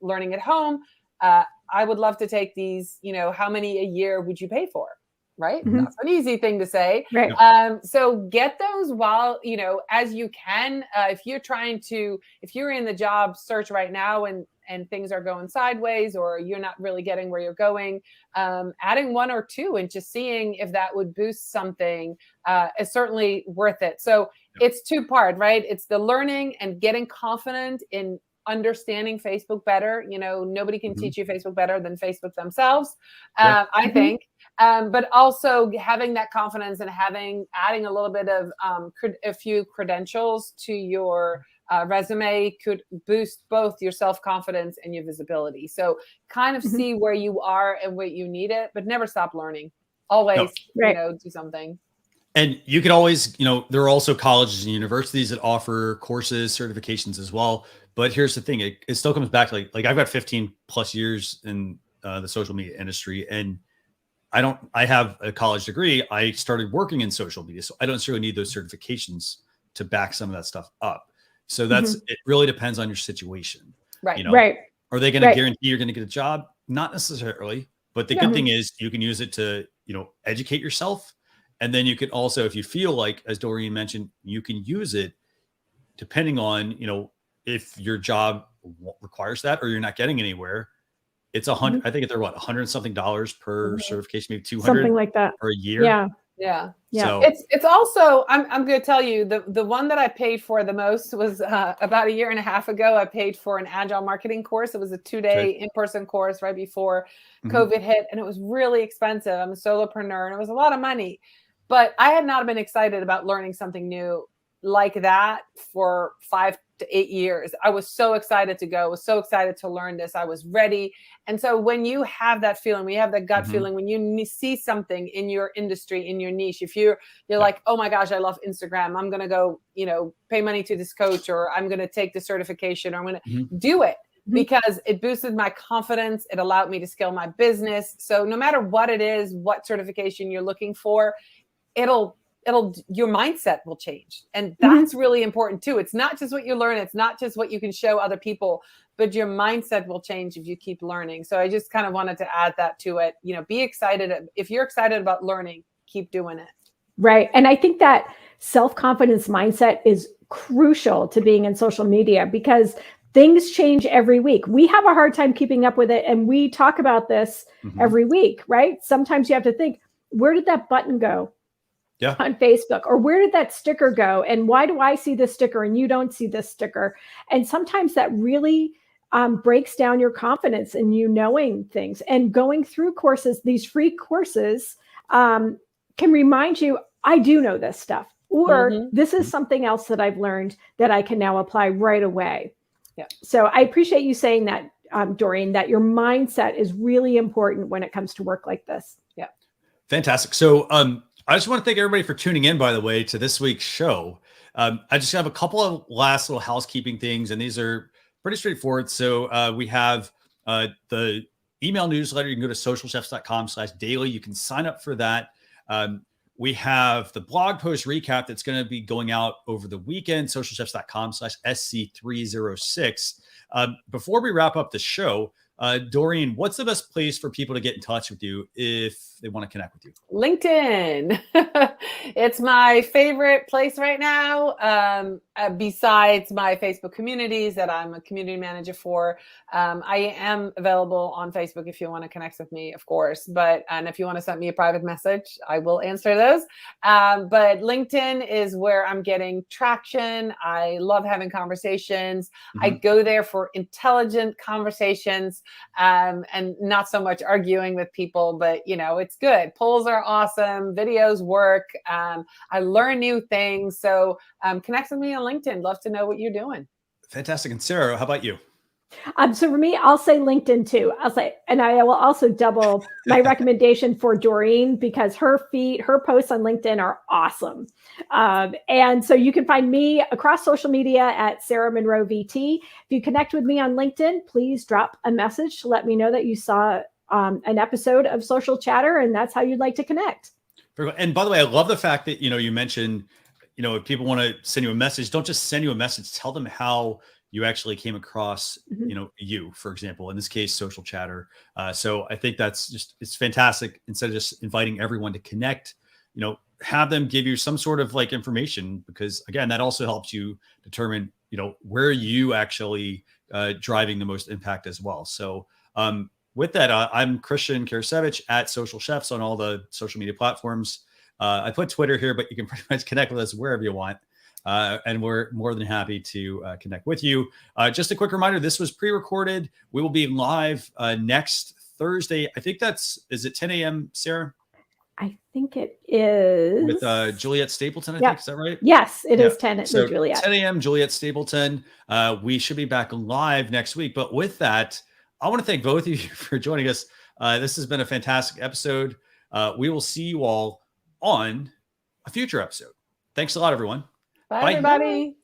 Speaker 4: learning at home. I would love to take these, how many a year would you pay for? Right. That's an easy thing to say.
Speaker 3: Right.
Speaker 4: So get those while, as you can. If you're in the job search right now and things are going sideways, or you're not really getting where you're going, adding one or two and just seeing if that would boost something is certainly worth it. So it's two-part, right? It's the learning and getting confident in understanding Facebook better. Nobody can teach you Facebook better than Facebook themselves, I think. But also having that confidence and adding a little bit of a few credentials to your resume could boost both your self-confidence and your visibility. So kind of see where you are and where you need it, but never stop learning. Always, do something.
Speaker 2: And you can always, there are also colleges and universities that offer courses, certifications as well. But here's the thing, it still comes back to like I've got 15 plus years in the social media industry, and I have a college degree. I started working in social media, so I don't necessarily need those certifications to back some of that stuff up. So it really depends on your situation.
Speaker 4: Right.
Speaker 3: Right.
Speaker 2: Are they going to guarantee you're going to get a job? Not necessarily, but the good thing is you can use it to, educate yourself. And then you can also, if you feel like, as Dorien mentioned, you can use it depending on, if your job requires that or you're not getting anywhere. It's $100. I think they're $100 and something per certification, maybe 200
Speaker 3: something like that
Speaker 2: for a year.
Speaker 4: Yeah.
Speaker 2: So
Speaker 4: it's also, I'm going to tell you, the one that I paid for the most was about a year and a half ago. I paid for an agile marketing course. It was a 2-day in-person course right before COVID hit, and it was really expensive. I'm a solopreneur, and it was a lot of money, but I had not been excited about learning something new like that for 5 to 8 years. I was so excited to go. I was so excited to learn this. I was ready. And so when you have that feeling, when you have that gut feeling, when you see something in your industry, in your niche, if you're like, oh my gosh, I love Instagram, I'm going to go, pay money to this coach, or I'm going to take the certification, or I'm going to do it because it boosted my confidence. It allowed me to scale my business. So no matter what it is, what certification you're looking for, your mindset will change. And that's really important too. It's not just what you learn. It's not just what you can show other people, but your mindset will change if you keep learning. So I just kind of wanted to add that to it. Be excited. If you're excited about learning, keep doing it.
Speaker 3: Right. And I think that self-confidence mindset is crucial to being in social media because things change every week. We have a hard time keeping up with it. And we talk about this every week, right? Sometimes you have to think, where did that button go? On Facebook, or where did that sticker go? And why do I see this sticker and you don't see this sticker? And sometimes that really breaks down your confidence in you knowing things. And going through courses, these free courses can remind you, I do know this stuff, or this is something else that I've learned that I can now apply right away.
Speaker 4: Yeah.
Speaker 3: So I appreciate you saying that, Dorien, that your mindset is really important when it comes to work like this.
Speaker 4: Yeah.
Speaker 2: Fantastic. So, I just want to thank everybody for tuning in, by the way, to this week's show. I just have a couple of last little housekeeping things, and these are pretty straightforward. So we have the email newsletter. You can go to socialchefs.com/daily. You can sign up for that. We have the blog post recap that's going to be going out over the weekend, socialchefs.com/SC306. Before we wrap up the show, Dorien, what's the best place for people to get in touch with you if they want to connect with you?
Speaker 4: LinkedIn. It's my favorite place right now. Besides my Facebook communities that I'm a community manager for, I am available on Facebook if you want to connect with me, of course. And if you want to send me a private message, I will answer those. But LinkedIn is where I'm getting traction. I love having conversations. I go there for intelligent conversations and not so much arguing with people, but it's good. Polls are awesome. Videos work. I learn new things. So connect with me on LinkedIn. Love to know what you're doing.
Speaker 2: Fantastic. And Sarah, how about you?
Speaker 3: So for me, I'll say LinkedIn too. And I will also double my recommendation for Dorien because her posts on LinkedIn are awesome. And so you can find me across social media at Sarah Monroe VT. If you connect with me on LinkedIn, please drop a message to let me know that you saw an episode of Social Chatter, and that's how you'd like to connect.
Speaker 2: And by the way, I love the fact that, you mentioned, if people want to send you a message, don't just send you a message, tell them how you actually came across, you, for example, in this case, Social Chatter. So I think it's fantastic. Instead of just inviting everyone to connect, have them give you some sort of information, because again, that also helps you determine, where you actually driving the most impact as well. So with that, I'm Christian Karasevich at Social Chefs on all the social media platforms. I put Twitter here, but you can pretty much connect with us wherever you want. And we're more than happy to connect with you. Just a quick reminder, this was pre-recorded. We will be live next Thursday. I think is it 10 a.m., Sarah?
Speaker 3: I think it is.
Speaker 2: With Juliet Stapleton, I think. Is that right?
Speaker 3: Yes, it is 10
Speaker 2: so
Speaker 3: Juliet.
Speaker 2: 10 a.m. Juliet Stapleton. We should be back live next week. But with that, I want to thank both of you for joining us. This has been a fantastic episode. We will see you all on a future episode. Thanks a lot, everyone.
Speaker 4: Bye,
Speaker 2: Bye.
Speaker 4: everybody.